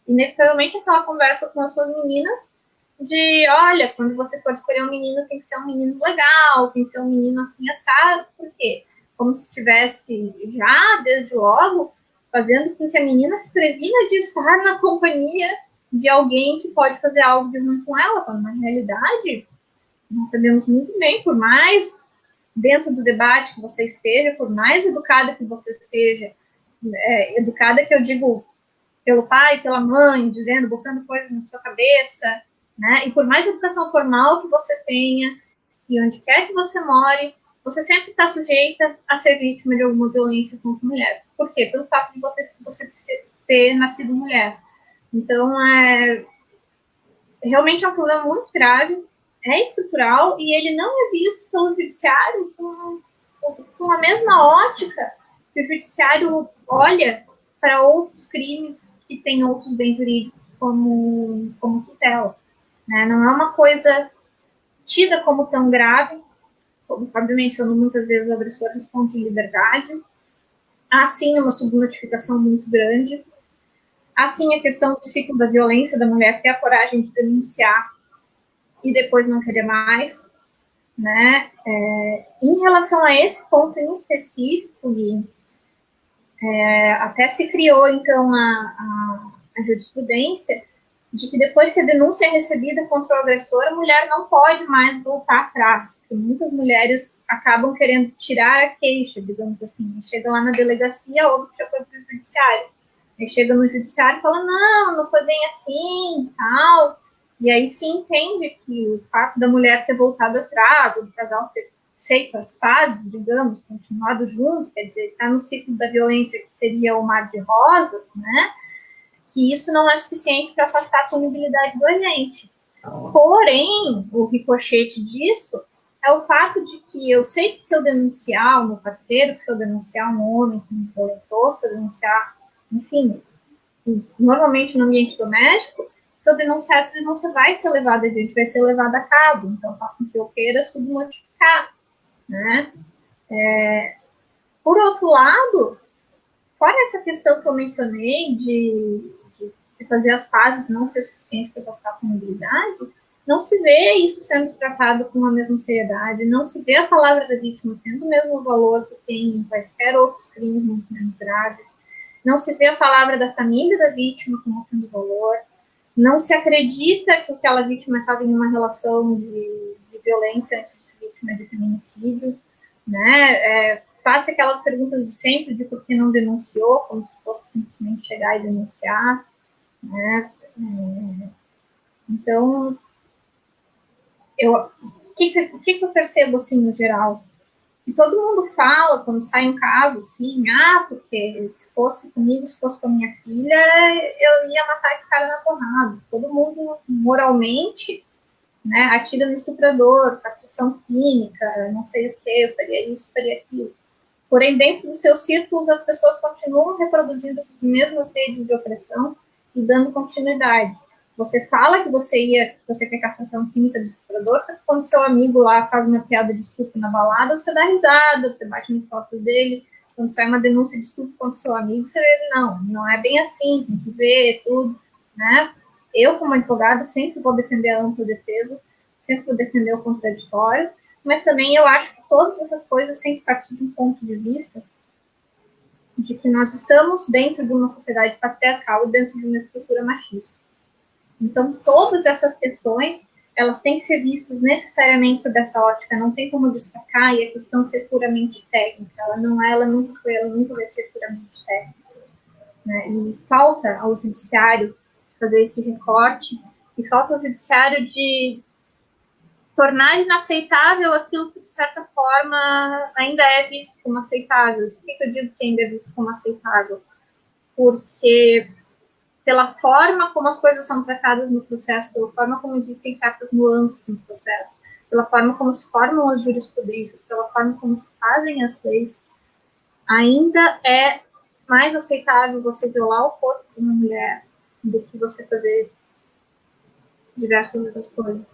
inevitavelmente, aquela conversa com as suas meninas de, olha, quando você for escolher um menino, tem que ser um menino legal, tem que ser um menino assim assado, por quê? Como se estivesse já, desde logo, fazendo com que a menina se previna de estar na companhia de alguém que pode fazer algo de ruim com ela, quando na realidade nós sabemos muito bem, por mais dentro do debate que você esteja, por mais educada que você seja, educada que eu digo pelo pai, pela mãe, dizendo, botando coisas na sua cabeça, né? E por mais educação formal que você tenha, e onde quer que você more, você sempre está sujeita a ser vítima de alguma violência contra a mulher. Por quê? Pelo fato de você ter nascido mulher. Então, realmente é um problema muito grave, é estrutural, e ele não é visto pelo judiciário com a mesma ótica que o judiciário olha para outros crimes que têm outros bens jurídicos como tutela. Né? Não é uma coisa tida como tão grave, como o Fábio mencionou muitas vezes, o agressor responde em liberdade. Há sim uma subnotificação muito grande. Há sim a questão do ciclo da violência da mulher, ter a coragem de denunciar e depois não querer mais. Né? Em relação a esse ponto em específico, Gui, até se criou, então, a jurisprudência de que depois que a denúncia é recebida contra o agressor, a mulher não pode mais voltar atrás, porque muitas mulheres acabam querendo tirar a queixa, digamos assim, chega lá na delegacia ou já foi para o judiciário, aí chega no judiciário e fala, não foi bem assim, tal, e aí se entende que o fato da mulher ter voltado atrás, ou do casal ter feito as pazes, digamos, continuado junto, quer dizer, estar no ciclo da violência, que seria o mar de rosas, né, que isso não é suficiente para afastar a punibilidade do agente. Porém, o ricochete disso é o fato de que eu sei que se eu denunciar o meu parceiro, que se eu denunciar um homem que me violentou, se eu denunciar, enfim, normalmente no ambiente doméstico, se eu denunciar, essa denúncia vai ser levada adiante, vai ser levada a cabo. Então, faço com que eu queira subnotificar, né? Por outro lado, fora essa questão que eu mencionei de fazer as pazes não ser suficiente para afastar a punibilidade, não se vê isso sendo tratado com a mesma seriedade, não se vê a palavra da vítima tendo o mesmo valor que tem em quaisquer outros crimes muito menos graves, não se vê a palavra da família da vítima como tendo valor, não se acredita que aquela vítima estava em uma relação de violência antes de ser vítima de feminicídio, né? Faça aquelas perguntas de sempre de por que não denunciou, como se fosse simplesmente chegar e denunciar, né? Então, o que eu percebo, assim, no geral? Que todo mundo fala, quando sai um caso, assim, porque se fosse comigo, se fosse com a minha filha, eu ia matar esse cara na porrada. Todo mundo, moralmente, né, atira no estuprador, castração química, não sei o que, eu faria isso, faria aquilo. Porém, dentro dos seus círculos, as pessoas continuam reproduzindo as mesmas redes de opressão e dando continuidade. Você fala que você quer castração química do estuprador, só que quando seu amigo lá faz uma piada de estupro na balada, você dá risada, você bate nas costas dele. Quando sai uma denúncia de estupro contra seu amigo, você vê, não é bem assim, tem que ver tudo, né? Eu, como advogada, sempre vou defender a ampla defesa, sempre vou defender o contraditório, mas também eu acho que todas essas coisas têm que partir de um ponto de vista de que nós estamos dentro de uma sociedade patriarcal e dentro de uma estrutura machista. Então, todas essas questões, elas têm que ser vistas necessariamente sob essa ótica, não tem como destacar e a questão ser puramente técnica, ela nunca vai ser puramente técnica, né? E falta ao judiciário fazer esse recorte, e falta ao judiciário de tornar inaceitável aquilo que, de certa forma, ainda é visto como aceitável. Por que eu digo que ainda é visto como aceitável? Porque pela forma como as coisas são tratadas no processo, pela forma como existem certas nuances no processo, pela forma como se formam as jurisprudências, pela forma como se fazem as leis, ainda é mais aceitável você violar o corpo de uma mulher do que você fazer diversas outras coisas.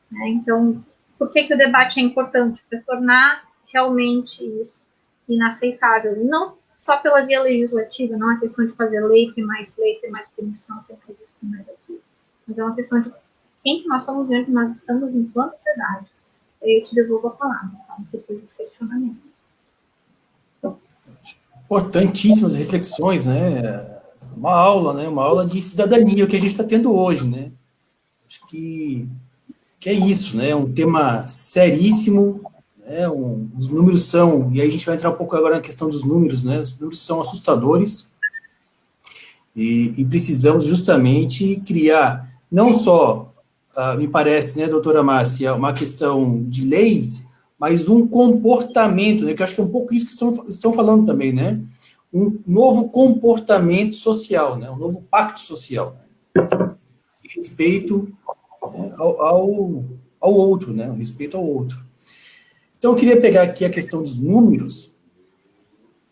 Né? Então, por que o debate é importante? Para tornar realmente isso inaceitável. Não só pela via legislativa, não é questão de fazer lei, ter mais punição, ter mais isso, ter mais aquilo. Mas é uma questão de quem que nós somos e onde nós estamos enquanto sociedade. Aí eu te devolvo a palavra, tá? Depois dos questionamentos. Importantíssimas reflexões, né? Uma aula de cidadania, o que a gente está tendo hoje, né? Acho que é isso, né? Um tema seríssimo, né? Os números são, e aí a gente vai entrar um pouco agora na questão dos números, né? Os números são assustadores e precisamos justamente criar, não só, me parece, né, doutora Márcia, uma questão de leis, mas um comportamento, né? Que eu acho que é um pouco isso que estão falando também, né? Um novo comportamento social, né? Um novo pacto social, né? Respeito ao outro, né? O respeito ao outro. Então, eu queria pegar aqui a questão dos números,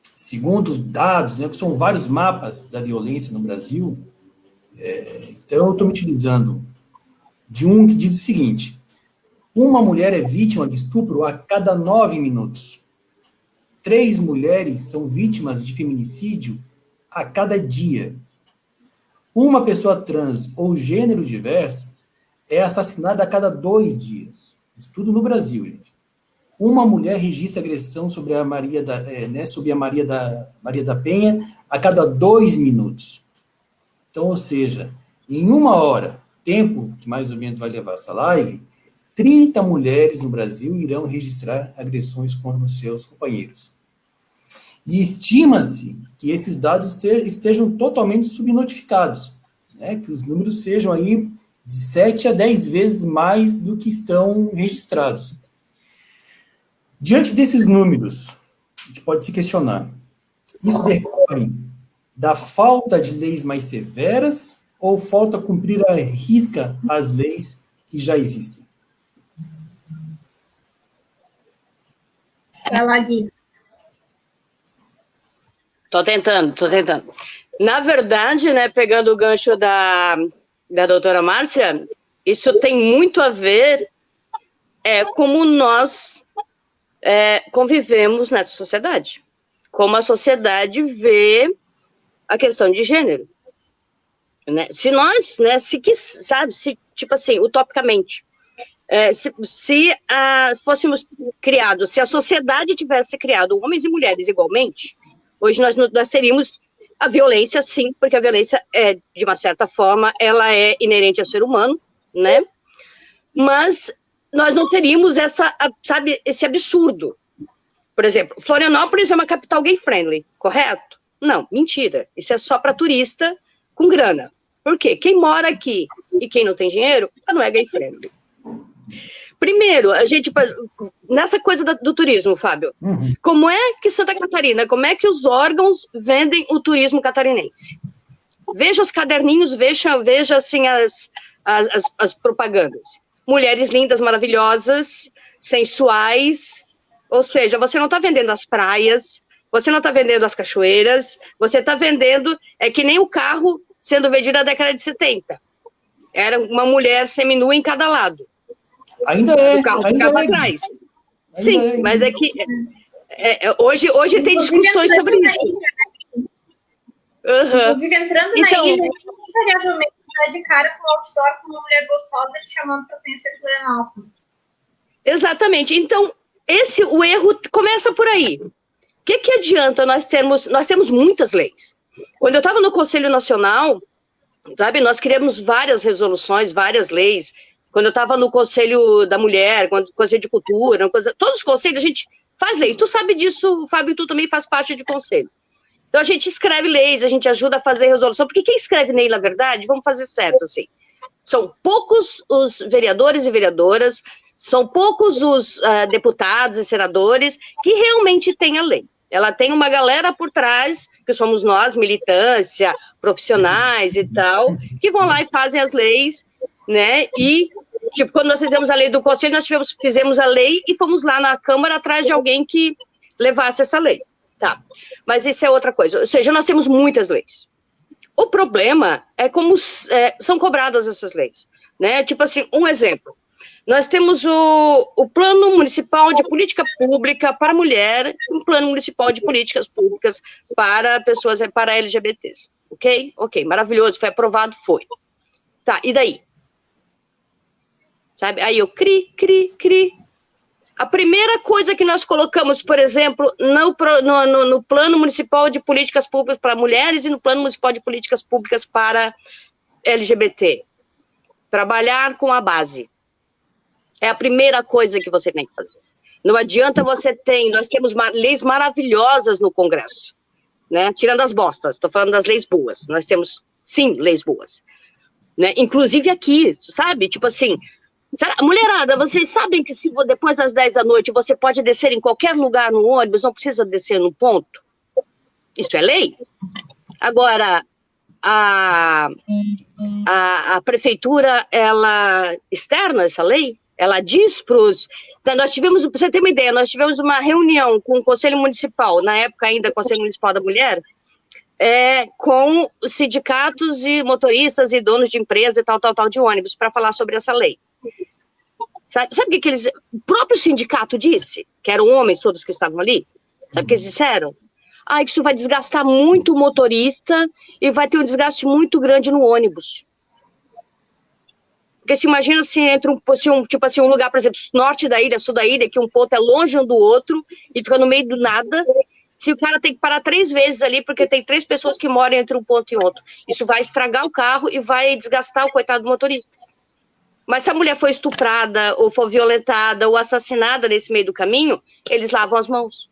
segundo os dados, né, que são vários mapas da violência no Brasil. Então, eu estou me utilizando de um que diz o seguinte: uma mulher é vítima de estupro a cada 9 minutos. 3 mulheres são vítimas de feminicídio a cada dia. Uma pessoa trans ou gênero diverso é assassinada a cada 2 dias. Isso tudo no Brasil, gente. Uma mulher registra agressão sobre a Maria da Penha a cada 2 minutos. Então, ou seja, Em 1 hora, tempo que mais ou menos vai levar essa live, 30 mulheres no Brasil irão registrar agressões contra os seus companheiros. E estima-se que esses dados estejam totalmente subnotificados, né? Que os números sejam aí de 7 a 10 vezes mais do que estão registrados. Diante desses números, a gente pode se questionar, isso decorre da falta de leis mais severas ou falta cumprir à risca as leis que já existem? Vai lá, Gui. Tô tentando. Na verdade, né, pegando o gancho da doutora Márcia, isso tem muito a ver como nós convivemos nessa sociedade. Como a sociedade vê a questão de gênero. Né? Se nós, né, se tipo assim, utopicamente, se fôssemos criados, se a sociedade tivesse criado homens e mulheres igualmente, hoje nós teríamos a violência, sim, porque a violência de uma certa forma, ela é inerente ao ser humano, né? Mas nós não teríamos esse absurdo. Por exemplo, Florianópolis é uma capital gay-friendly, correto? Não, mentira. Isso é só para turista com grana. Por quê? Quem mora aqui e quem não tem dinheiro, não é gay-friendly. Primeiro, a gente, nessa coisa do turismo, Fábio, como é que Santa Catarina, como é que os órgãos vendem o turismo catarinense? Veja os caderninhos, veja assim, as propagandas. Mulheres lindas, maravilhosas, sensuais, ou seja, você não está vendendo as praias, você não está vendendo as cachoeiras, você está vendendo, que nem o carro sendo vendido na década de 70. Era uma mulher seminua em cada lado. Ainda é. O carro ficava atrás. Sim, mas é que hoje tem discussões sobre isso. Inclusive, entrando na ilha, invariavelmente está de cara com o outdoor com uma mulher gostosa te chamando para conhecer Florianópolis. Exatamente. Então, o erro começa por aí. O que adianta nós temos muitas leis? Quando eu estava no Conselho Nacional, sabe, nós criamos várias resoluções, várias leis. Quando eu estava no Conselho da Mulher, Conselho de Cultura, todos os conselhos, a gente faz lei. Tu sabe disso, Fábio, tu também faz parte de conselho. Então, a gente escreve leis, a gente ajuda a fazer resolução, porque quem escreve lei, na verdade, vamos fazer certo, assim, são poucos os vereadores e vereadoras, são poucos os deputados e senadores que realmente têm a lei. Ela tem uma galera por trás, que somos nós, militância, profissionais e tal, que vão lá e fazem as leis, né, e tipo, quando nós fizemos a lei do Conselho, nós fizemos a lei e fomos lá na Câmara atrás de alguém que levasse essa lei. Tá, mas isso é outra coisa. Ou seja, nós temos muitas leis. O problema é como são cobradas essas leis. Né? Tipo assim, um exemplo. Nós temos o Plano Municipal de Política Pública para Mulher, um Plano Municipal de Políticas Públicas para pessoas, para LGBTs. Ok? Ok, maravilhoso, foi aprovado, foi. Tá, e daí? Sabe? Aí eu cri. A primeira coisa que nós colocamos, por exemplo, no Plano Municipal de Políticas Públicas para Mulheres e no Plano Municipal de Políticas Públicas para LGBT, trabalhar com a base. É a primeira coisa que você tem que fazer. Não adianta nós temos leis maravilhosas no Congresso, né? Tirando as bostas, estou falando das leis boas. Nós temos, sim, leis boas. Né? Inclusive aqui, sabe? Tipo assim, mulherada, vocês sabem que se depois das 10 da noite você pode descer em qualquer lugar no ônibus, não precisa descer no ponto? Isso é lei? Você a prefeitura, ela externa essa lei, ela diz para os... Então, nós tivemos, para você ter uma ideia, nós tivemos uma reunião com o Conselho Municipal, na época ainda Conselho Municipal da Mulher, com os sindicatos e motoristas e donos de empresas e tal de ônibus, para falar sobre essa lei. Sabe o que eles... O próprio sindicato disse, que eram homens todos que estavam ali, sabe o que eles disseram? Que isso vai desgastar muito o motorista e vai ter um desgaste muito grande no ônibus. Porque se imagina se entra um lugar, por exemplo, norte da ilha, sul da ilha, que um ponto é longe um do outro e fica no meio do nada. se o cara tem que parar 3 vezes ali, porque tem 3 pessoas que moram entre um ponto e outro. Isso vai estragar o carro e vai desgastar o coitado do motorista. Mas se a mulher foi estuprada, ou for violentada, ou assassinada nesse meio do caminho, eles lavam as mãos.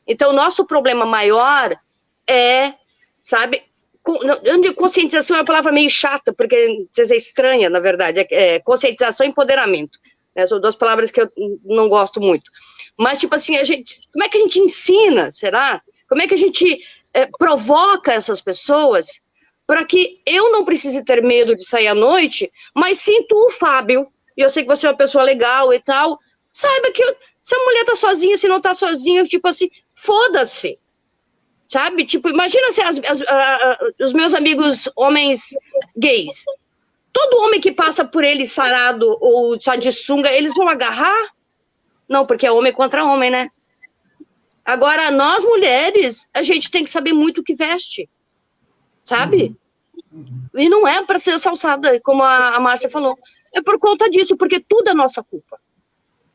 Então, o nosso problema maior é, sabe, conscientização é uma palavra meio chata, porque é estranha, na verdade, conscientização e empoderamento, né? São 2 palavras que eu não gosto muito. Mas, tipo assim, como é que a gente ensina, será? Como é que a gente provoca essas pessoas para que eu não precise ter medo de sair à noite, mas sim tu, Fábio, e eu sei que você é uma pessoa legal e tal, saiba que se a mulher tá sozinha, se não tá sozinha, tipo assim, foda-se, sabe? Tipo, imagina se os meus amigos homens gays, todo homem que passa por ele sarado ou só de sunga, eles vão agarrar? Não, porque é homem contra homem, né? Agora, nós mulheres, a gente tem que saber muito o que veste, sabe? E não é para ser salsada, como a Márcia falou. É por conta disso, porque tudo é nossa culpa.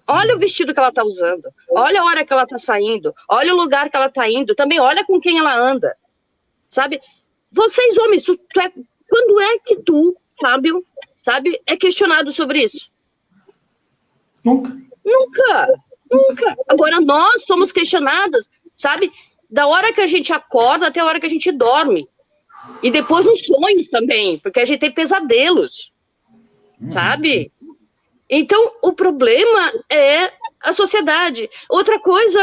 Olha o vestido que ela está usando, olha a hora que ela está saindo, olha o lugar que ela está indo, também olha com quem ela anda, sabe? Vocês, homens, quando é que tu, Fábio, sabe, é questionado sobre isso? Nunca. Agora, nós somos questionados, sabe, da hora que a gente acorda até a hora que a gente dorme. E depois nos sonhos também, porque a gente tem pesadelos, sabe? Então, o problema é a sociedade. Outra coisa,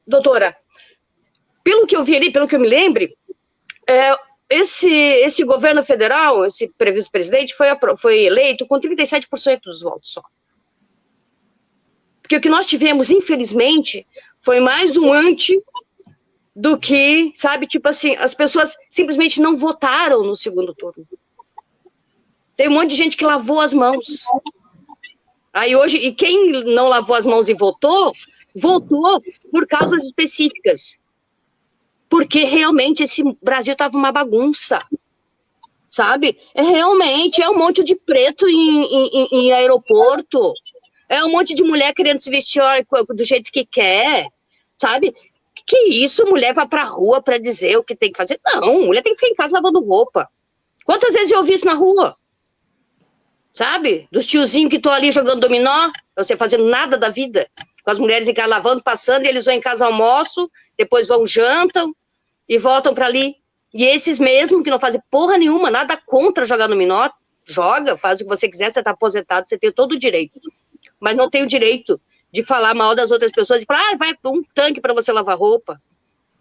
doutora, pelo que eu vi ali, pelo que eu me lembre, esse governo federal, esse presidente, foi eleito com 37% dos votos só. Porque o que nós tivemos, infelizmente, foi mais um do que, sabe, tipo assim, as pessoas simplesmente não votaram no segundo turno. Tem um monte de gente que lavou as mãos. Aí hoje, e quem não lavou as mãos e votou por causas específicas. Porque realmente esse Brasil estava uma bagunça, sabe? Realmente é um monte de preto em aeroporto, é um monte de mulher querendo se vestir do jeito que quer, sabe? Que isso, mulher vai pra rua pra dizer o que tem que fazer? Não, mulher tem que ficar em casa lavando roupa. Quantas vezes eu ouvi isso na rua? Sabe? Dos tiozinhos que estão ali jogando dominó, você fazendo nada da vida, com as mulheres em casa lavando, passando, e eles vão em casa almoço, depois vão jantam e voltam pra ali. E esses mesmo que não fazem porra nenhuma, nada contra jogar dominó, joga, faz o que você quiser, você tá aposentado, você tem todo o direito. Mas não tem o direito de falar mal das outras pessoas, de falar, vai um tanque para você lavar roupa.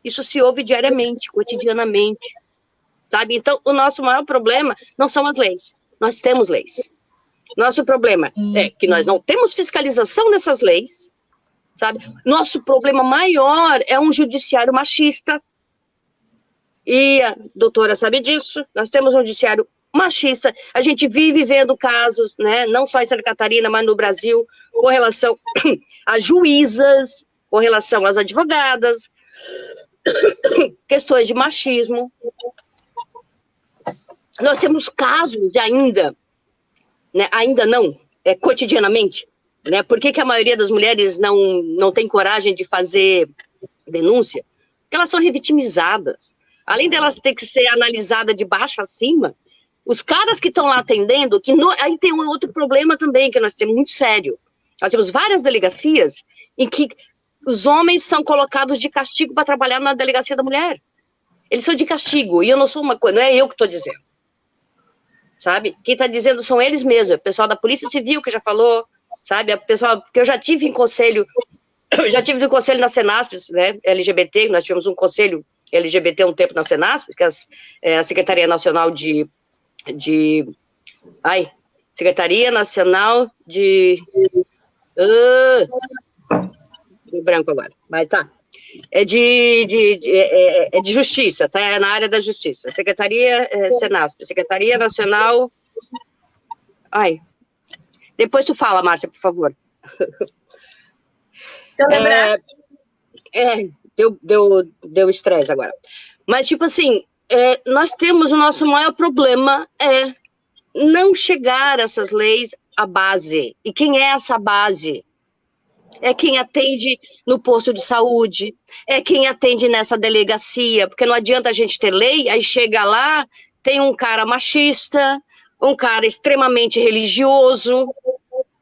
Isso se ouve diariamente, cotidianamente, sabe? Então, o nosso maior problema não são as leis. Nós temos leis. Nosso problema é que nós não temos fiscalização nessas leis, sabe? Nosso problema maior é um judiciário machista. E a doutora sabe disso. Nós temos um judiciário machista. A gente vive vendo casos, né, não só em Santa Catarina, mas no Brasil, com relação às juízas, com relação às advogadas, questões de machismo. Nós temos casos ainda, né, ainda não, cotidianamente, né, por que a maioria das mulheres não tem coragem de fazer denúncia? Porque elas são revitimizadas. Além delas ter que ser analisadas de baixo a cima, os caras que estão lá atendendo, aí tem um outro problema também, que nós temos muito sério. Nós temos várias delegacias em que os homens são colocados de castigo para trabalhar na delegacia da mulher. Eles são de castigo, e eu não sou uma coisa, não é eu que estou dizendo. Sabe? Quem está dizendo são eles mesmos, é o pessoal da Polícia Civil que já falou, sabe? É o pessoal, porque eu já tive em conselho, no conselho na Senasp, né, LGBT, nós tivemos um conselho LGBT um tempo na Senasp, que é a Secretaria Nacional Secretaria Nacional de... branco agora, mas tá. É de justiça, tá? É na área da justiça. Secretaria Senasp, Secretaria Nacional... Depois tu fala, Márcia, por favor. Se eu lembrar... Deu estresse agora. Mas, tipo assim, nós temos o nosso maior problema não chegar essas leis à base. E quem é essa base? é quem atende no posto de saúde, é quem atende nessa delegacia, porque não adianta a gente ter lei, aí chega lá, tem um cara machista, um cara extremamente religioso,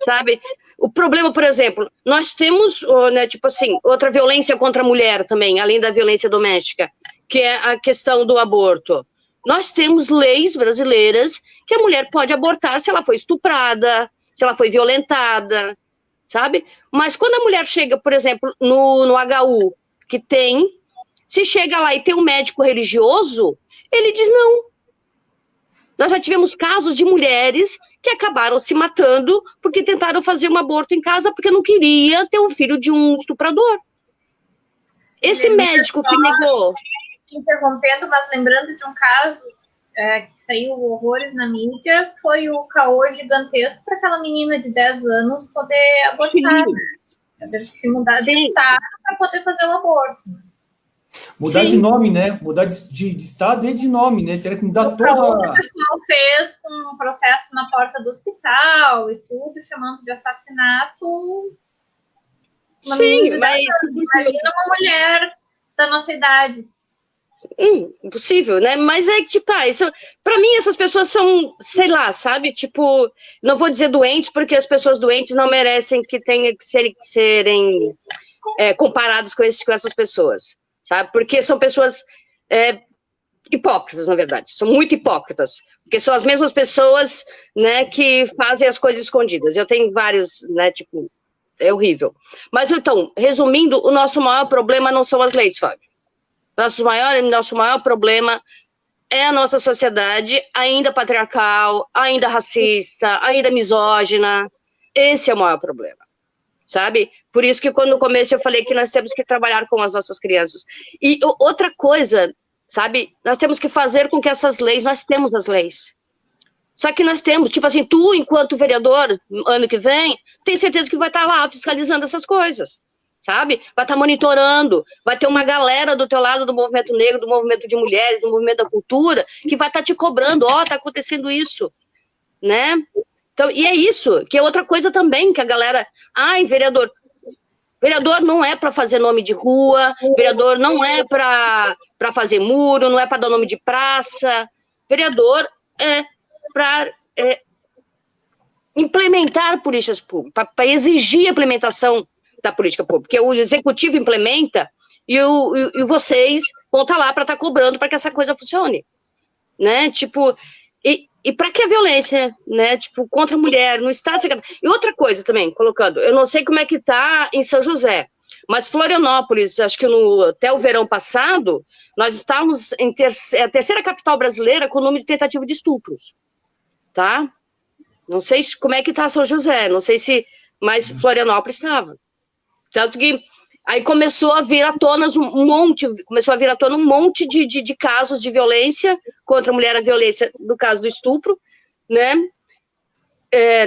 sabe? O problema, por exemplo, nós temos, né, tipo assim, outra violência contra a mulher também, além da violência doméstica, que é a questão do aborto. Nós temos leis brasileiras que a mulher pode abortar se ela foi estuprada, se ela foi violentada, sabe? Mas quando a mulher chega, por exemplo, no HU, que tem, se chega lá e tem um médico religioso, ele diz não. Nós já tivemos casos de mulheres que acabaram se matando porque tentaram fazer um aborto em casa porque não queria ter um filho de um estuprador. Esse médico que negou... Interrompendo, mas lembrando de um caso que saiu horrores na mídia, foi o caô gigantesco para aquela menina de 10 anos poder abortar. Teve que se mudar de estado para poder fazer o aborto. Mudar de nome, né? Mudar de estado e de nome, né? Tiveram que mudar toda... O pessoal fez com um protesto na porta do hospital e tudo, chamando de assassinato. Sim, mas... Imagina uma mulher da nossa idade. Impossível, né? Mas é que, tipo, isso, pra mim essas pessoas são, sei lá, sabe? Tipo, não vou dizer doentes, porque as pessoas doentes não merecem que tenham que serem comparados com essas pessoas, sabe? Porque são pessoas hipócritas, na verdade, são muito hipócritas, porque são as mesmas pessoas, né, que fazem as coisas escondidas. Eu tenho vários, né, tipo, é horrível. Mas, então, resumindo, o nosso maior problema não são as leis, Fábio. Nosso maior problema é a nossa sociedade ainda patriarcal, ainda racista, ainda misógina. Esse é o maior problema, sabe? Por isso que quando no começo eu falei que nós temos que trabalhar com as nossas crianças. E outra coisa, sabe? Nós temos que fazer com que essas leis, nós temos as leis. Só que nós temos, tipo assim, tu, enquanto vereador, ano que vem, tem certeza que vai estar lá fiscalizando essas coisas. Sabe? Vai estar monitorando, vai ter uma galera do teu lado do movimento negro, do movimento de mulheres, do movimento da cultura, que vai estar te cobrando, tá acontecendo isso, né? Então, e é isso, que é outra coisa também, que a galera, vereador não é para fazer nome de rua, vereador não é para fazer muro, não é para dar nome de praça, vereador é para implementar políticas públicas, para exigir a implementação da política pública, porque o executivo implementa e vocês vão estar lá para estar cobrando para que essa coisa funcione, né, tipo, e para que a violência, né, tipo, contra a mulher no estado... E outra coisa também, colocando, eu não sei como é que está em São José, mas Florianópolis, acho que até o verão passado, nós estávamos em a terceira capital brasileira com o número de tentativa de estupros, tá? Não sei como é que está São José, não sei se, mas Florianópolis estava. Tanto que aí começou a vir à tona um monte de casos de violência contra a mulher, a violência do caso do estupro, né,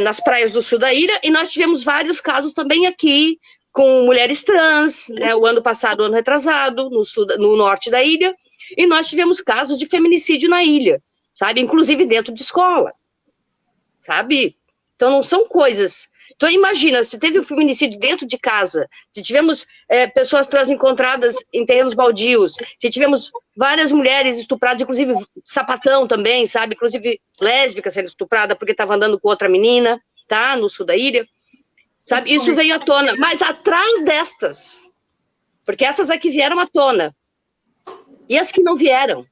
nas praias do sul da ilha, e nós tivemos vários casos também aqui com mulheres trans, né, o ano passado, o ano retrasado, no norte da ilha, e nós tivemos casos de feminicídio na ilha, sabe, inclusive dentro de escola, sabe, então não são coisas... Então, imagina, se teve o feminicídio dentro de casa, se tivemos pessoas trans encontradas em terrenos baldios, se tivemos várias mulheres estupradas, inclusive sapatão também, sabe? Inclusive lésbica sendo estuprada porque estava andando com outra menina, tá? No sul da ilha, sabe? Isso veio à tona. Mas atrás destas, porque essas aqui vieram à tona, e as que não vieram,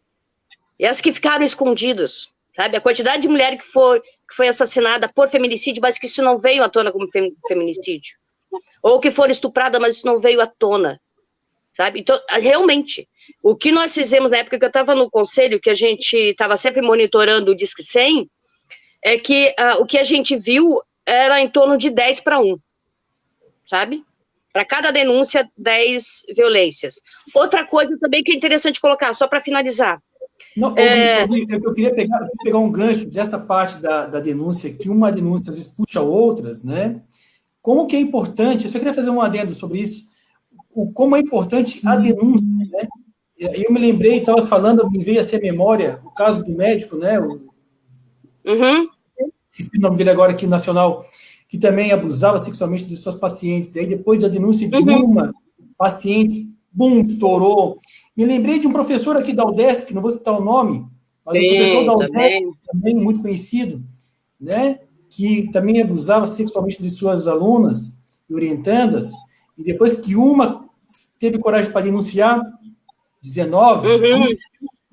e as que ficaram escondidas, sabe? A quantidade de mulher que foi assassinada por feminicídio, mas que isso não veio à tona como feminicídio. Ou que foram estupradas, mas isso não veio à tona, sabe? Então, realmente, o que nós fizemos na época que eu estava no conselho, que a gente estava sempre monitorando o Disque 100, é que o que a gente viu era em torno de 10 para 1, sabe? Para cada denúncia, 10 violências. Outra coisa também que é interessante colocar, só para finalizar, não, eu queria pegar um gancho dessa parte da denúncia, que uma denúncia às vezes puxa outras, né? Como que é importante, eu só queria fazer um adendo sobre isso, como é importante a denúncia, né? Eu me lembrei, estava falando, me veio assim a memória, o caso do médico, né? Esqueci o nome dele agora aqui, nacional, que também abusava sexualmente de suas pacientes. Aí, depois da denúncia de uma paciente, bum, estourou. Me lembrei de um professor aqui da UDESC, que não vou citar o nome, mas um professor da UDESC, também muito conhecido, né, que também abusava sexualmente de suas alunas e orientandas, e depois que uma teve coragem para denunciar, 19, 20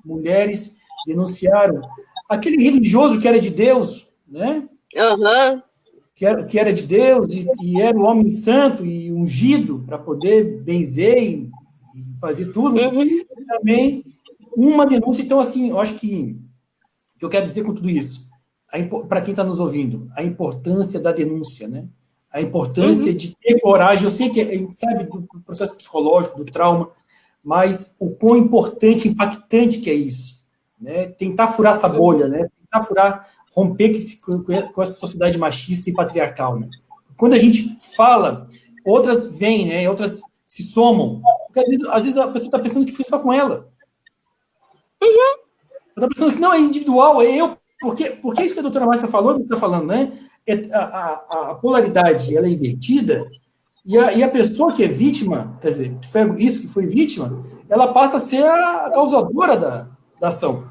mulheres denunciaram. Aquele religioso que era de Deus, né? Que era de Deus e era um homem santo e ungido para poder benzer e fazer tudo, também uma denúncia. Então, assim, eu acho que eu quero dizer com tudo isso, para quem está nos ouvindo, a importância da denúncia, né? A importância de ter coragem. Eu sei que a gente sabe do processo psicológico, do trauma, mas o quão importante, impactante que é isso, né? Tentar furar essa bolha, né? Tentar furar, romper com essa sociedade machista e patriarcal, né? Quando a gente fala, outras vêm, né? Outras se somam. Porque, às vezes a pessoa está pensando que foi só com ela. Está pensando que não, é individual, é eu. Porque isso que a doutora Márcia falou, que você está falando, né? A polaridade ela é invertida, e a pessoa que é vítima, quer dizer, que foi isso que foi vítima, ela passa a ser a causadora da ação.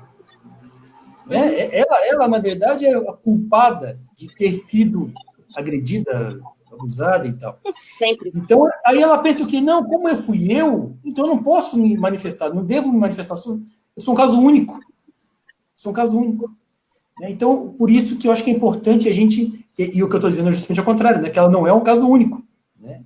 Ela, na verdade, é a culpada de ter sido agredida, abusada e tal. Sempre. Então, aí ela pensa que, não, como eu fui eu, então eu não posso me manifestar, não devo me manifestar, eu sou um caso único. Sou um caso único. Então, por isso que eu acho que é importante a gente, e o que eu estou dizendo é justamente ao contrário, né, que ela não é um caso único. Né?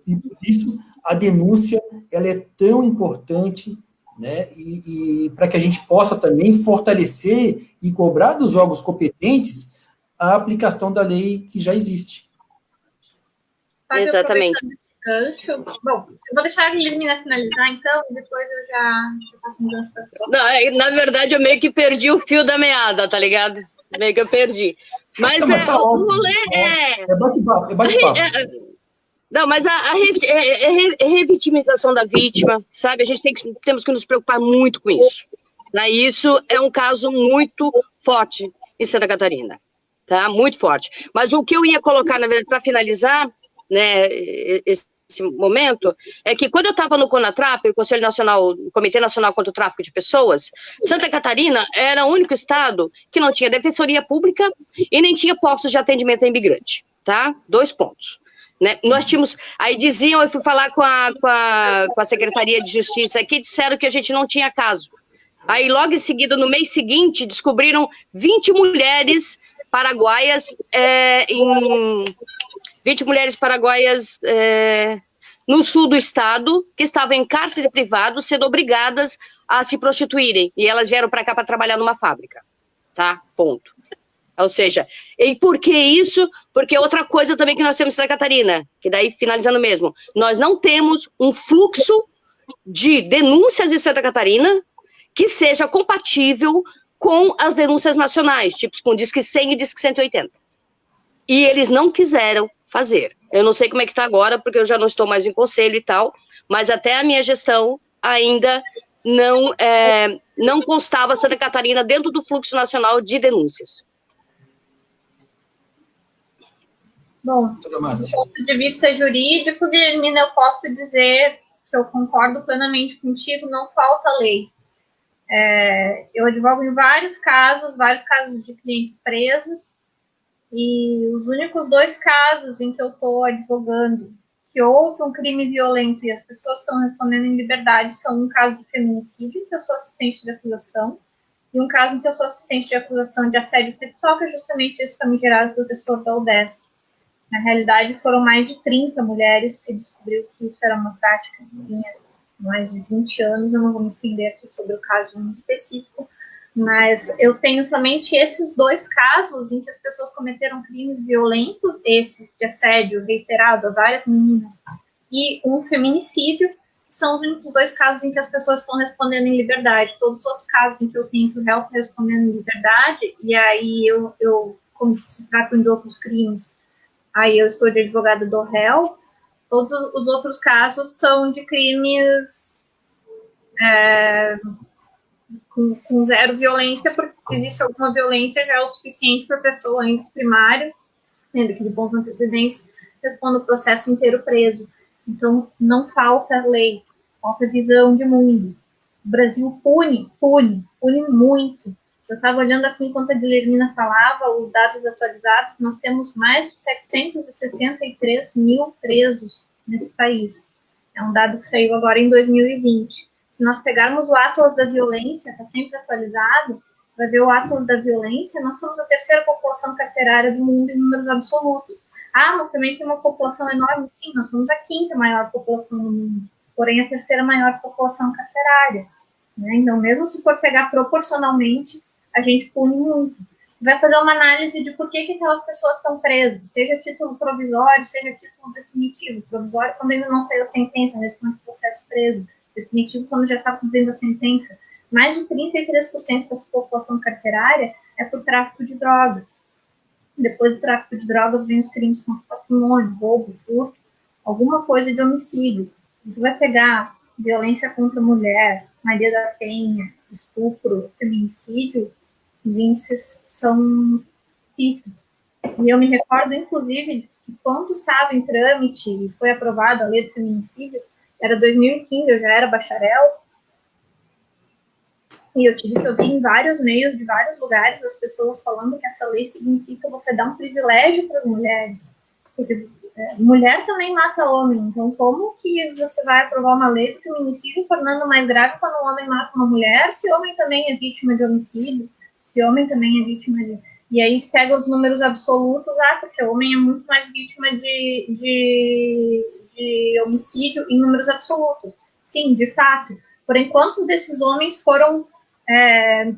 E por isso a denúncia ela é tão importante, né, e para que a gente possa também fortalecer e cobrar dos órgãos competentes a aplicação da lei que já existe. Exatamente. Gancho. Bom, eu vou deixar a Guilhermina finalizar, então, depois eu já faço um gancho da sua. Não, na verdade, eu meio que perdi o fio da meada, tá ligado? Meio que eu perdi. Mas o rolê é bate-papo. É bate-papo. Não, mas a revitimização da vítima, sabe? A gente temos que nos preocupar muito com isso. Né? Isso é um caso muito forte em Santa Catarina, tá? Muito forte. Mas o que eu ia colocar, na verdade, para finalizar, né, esse momento, é que quando eu estava no CONATRAP, o Conselho Nacional, o Comitê Nacional contra o Tráfico de Pessoas, Santa Catarina era o único estado que não tinha defensoria pública e nem tinha postos de atendimento a imigrante, tá? 2 pontos. Né? Nós tínhamos, aí diziam, eu fui falar com a Secretaria de Justiça aqui, disseram que a gente não tinha caso. Aí logo em seguida, no mês seguinte, descobriram 20 mulheres paraguaias 20 mulheres paraguaias no sul do estado, que estavam em cárcere privado, sendo obrigadas a se prostituírem. E elas vieram para cá para trabalhar numa fábrica. Tá? Ponto. Ou seja, e por que isso? Porque outra coisa também que nós temos em Santa Catarina, que daí, finalizando mesmo, nós não temos um fluxo de denúncias em Santa Catarina que seja compatível com as denúncias nacionais, tipo com Disque 100 e Disque 180. E eles não quiseram fazer. Eu não sei como é que está agora, porque eu já não estou mais em conselho e tal, mas até a minha gestão ainda não constava Santa Catarina dentro do fluxo nacional de denúncias. Bom, do ponto de vista jurídico, Guilhermina, eu posso dizer que eu concordo plenamente contigo, não falta lei. Eu advogo em vários casos de clientes presos, e os únicos 2 casos em que eu estou advogando que houve um crime violento e as pessoas estão respondendo em liberdade são um caso de feminicídio, que eu sou assistente de acusação, e um caso em que eu sou assistente de acusação de assédio sexual, que é justamente esse famigerado professor da UDESC. Na realidade, foram mais de 30 mulheres, se descobriu que isso era uma prática que vinha mais de 20 anos, eu não vou me estender aqui sobre o caso em específico, mas eu tenho somente esses 2 casos em que as pessoas cometeram crimes violentos, esse de assédio reiterado a várias meninas, e um feminicídio, que são os únicos 2 casos em que as pessoas estão respondendo em liberdade. Todos os outros casos em que eu tenho que o réu respondendo em liberdade, e aí eu como se tratam de outros crimes, aí eu estou de advogada do réu. Todos os outros casos são de crimes com zero violência, porque se existe alguma violência já é o suficiente para a pessoa ir para o primário lembra que de bons antecedentes responde o processo inteiro preso. Então, não falta lei, falta visão de mundo. O Brasil pune muito. Eu estava olhando aqui enquanto a Guilhermina falava, os dados atualizados, nós temos mais de 773 mil presos nesse país. É um dado que saiu agora em 2020. Se nós pegarmos o Atlas da Violência, está sempre atualizado, vai ver o Atlas da Violência, nós somos a terceira população carcerária do mundo em números absolutos. Ah, mas também tem uma população enorme. Sim, nós somos a quinta maior população do mundo, porém a terceira maior população carcerária. Né? Então, mesmo se for pegar proporcionalmente, a gente pune muito. Vai fazer uma análise de por que aquelas pessoas estão presas, seja título provisório, seja título definitivo. Provisório, quando ainda não saiu a sentença, responde o processo preso. Definitivo, quando já está cumprindo a sentença. Mais de 33% dessa população carcerária é por tráfico de drogas. Depois do tráfico de drogas, vem os crimes contra o patrimônio, roubo, furto, alguma coisa de homicídio. Você vai pegar violência contra a mulher, Maria da Penha, estupro, feminicídio, os índices são picos. E eu me recordo, inclusive, que quando estava em trâmite e foi aprovada a lei do feminicídio, era 2015, eu já era bacharel, e eu tive que ouvir em vários meios, de vários lugares, as pessoas falando que essa lei significa você dar um privilégio para as mulheres. Porque mulher também mata homem, então como que você vai aprovar uma lei do feminicídio tornando mais grave quando um homem mata uma mulher, se homem também é vítima de homicídio, se homem também é vítima de... E aí se pega os números absolutos, porque o homem é muito mais vítima de homicídio em números absolutos. Sim, de fato. Porém, quantos desses homens foram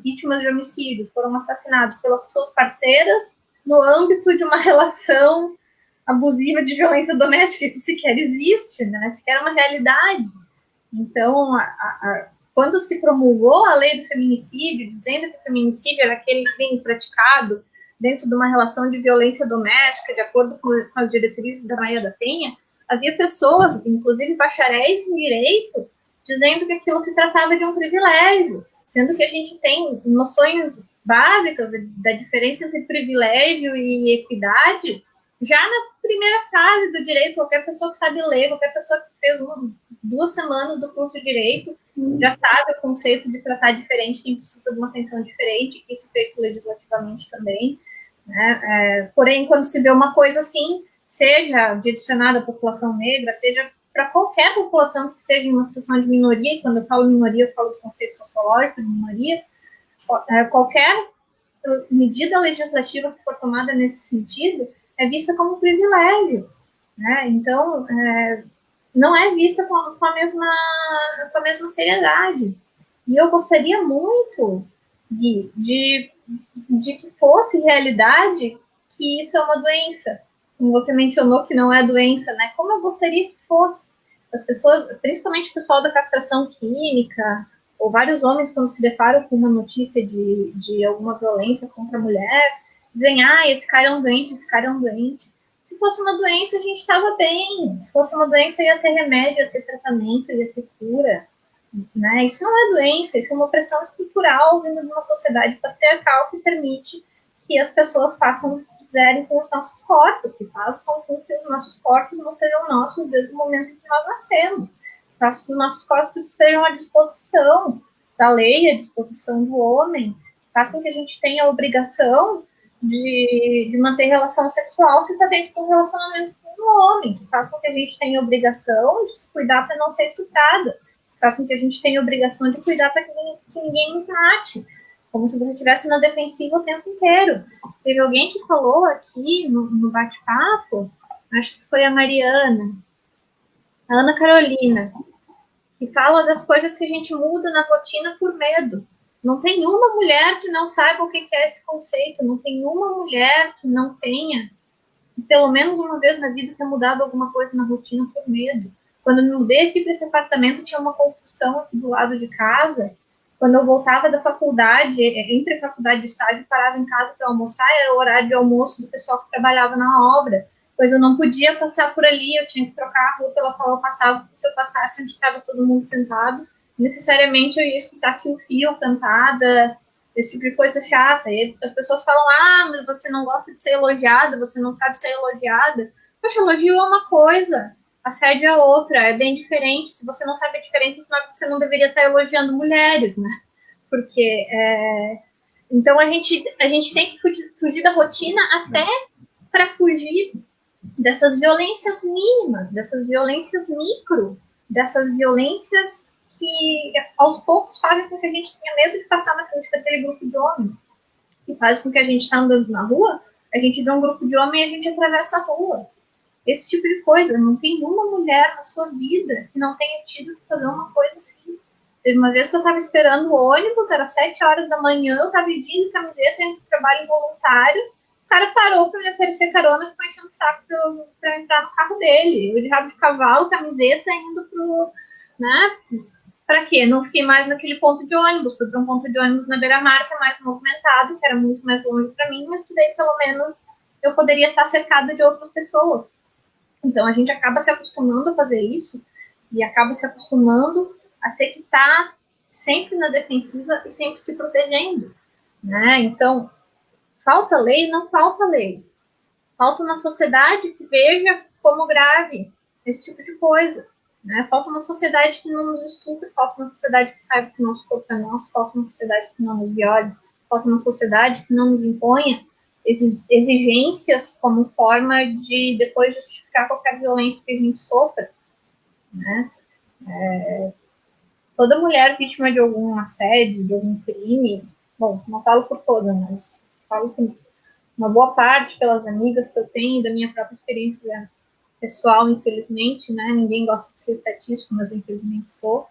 vítimas de homicídio, foram assassinados pelas suas parceiras no âmbito de uma relação abusiva de violência doméstica? Isso sequer existe, né? Sequer é uma realidade. Então, quando se promulgou a lei do feminicídio, dizendo que o feminicídio era aquele crime praticado dentro de uma relação de violência doméstica, de acordo com as diretrizes da Maria da Penha, havia pessoas, inclusive bacharéis em direito, dizendo que aquilo se tratava de um privilégio, sendo que a gente tem noções básicas da diferença entre privilégio e equidade já na primeira fase do direito. Qualquer pessoa que sabe ler, qualquer pessoa que fez 2 semanas do curso de direito, já sabe o conceito de tratar diferente quem precisa de uma atenção diferente, isso é feito legislativamente também. Né? Porém, quando se vê uma coisa assim, seja direcionada à população negra, seja para qualquer população que esteja em uma situação de minoria, e quando eu falo minoria, eu falo do conceito sociológico de minoria, qualquer medida legislativa que for tomada nesse sentido é vista como privilégio. Né? Então, não é vista com a mesma seriedade. E eu gostaria muito de que fosse realidade que isso é uma doença. Como você mencionou que não é doença, né? Como eu gostaria que fosse. As pessoas, principalmente o pessoal da castração química, ou vários homens, quando se deparam com uma notícia de alguma violência contra a mulher, dizem, esse cara é um doente, esse cara é um doente. Se fosse uma doença, a gente estava bem. Se fosse uma doença, ia ter remédio, ia ter tratamento, ia ter cura. Né? Isso não é doença, isso é uma opressão estrutural vindo de uma sociedade patriarcal que permite que as pessoas façam o que quiserem com os nossos corpos, que façam com que os nossos corpos não sejam nossos desde o momento em que nós nascemos, que façam que os nossos corpos estejam à disposição da lei, à disposição do homem, que façam que a gente tenha a obrigação de manter relação sexual se está dentro de um relacionamento com um homem, que façam que a gente tenha a obrigação de se cuidar para não ser estuprada, faz com que a gente tenha a obrigação de cuidar para que ninguém nos mate, como se você estivesse na defensiva o tempo inteiro. Teve alguém que falou aqui no bate-papo, acho que foi a Mariana, a Ana Carolina, que fala das coisas que a gente muda na rotina por medo. Não tem uma mulher que não saiba o que é esse conceito, não tem uma mulher que não tenha, que pelo menos uma vez na vida tenha mudado alguma coisa na rotina por medo. Quando eu me mudei aqui para esse apartamento, tinha uma construção aqui do lado de casa. Quando eu voltava da faculdade, entre faculdade e estágio, parava em casa para almoçar, era o horário de almoço do pessoal que trabalhava na obra, pois eu não podia passar por ali, eu tinha que trocar a rua pela qual eu passava, porque se eu passasse onde estava todo mundo sentado, necessariamente eu ia escutar fio-fio, cantada, esse tipo de coisa chata. E as pessoas falam, mas você não gosta de ser elogiada, você não sabe ser elogiada. Poxa, elogio é uma coisa, assédio é outra, é bem diferente. Se você não sabe a diferença, você não deveria estar elogiando mulheres, né? Porque, então, a gente tem que fugir da rotina até para fugir dessas violências mínimas, dessas violências micro, dessas violências que aos poucos fazem com que a gente tenha medo de passar na frente daquele grupo de homens, que faz com que a gente está andando na rua, a gente vê um grupo de homens e a gente atravessa a rua. Esse tipo de coisa. Não tem uma mulher na sua vida que não tenha tido que fazer uma coisa assim. Teve uma vez que eu estava esperando o ônibus, era 7 horas da manhã, eu estava de camiseta, indo para trabalho voluntário, o cara parou para me oferecer carona, ficou enchendo o saco para entrar no carro dele. Eu de rabo de cavalo, camiseta, indo pro... né? Para quê? Não fiquei mais naquele ponto de ônibus, fui para um ponto de ônibus na beira-mar, que é mais movimentado, que era muito mais longe para mim, mas que daí pelo menos eu poderia estar cercada de outras pessoas. Então a gente acaba se acostumando a fazer isso e acaba se acostumando a ter que estar sempre na defensiva e sempre se protegendo, né? Então, falta lei? Não falta lei. Falta uma sociedade que veja como grave esse tipo de coisa. Né? Falta uma sociedade que não nos estupre, falta uma sociedade que saiba que o nosso corpo é nosso, falta uma sociedade que não nos viole, falta uma sociedade que não nos imponha exigências como forma de depois justificar qualquer violência que a gente sofra. Né? Toda mulher vítima de algum assédio, de algum crime, bom, não falo por toda, mas falo por uma boa parte pelas amigas que eu tenho, da minha própria experiência pessoal, infelizmente, né? Ninguém gosta de ser estatístico, mas infelizmente sou.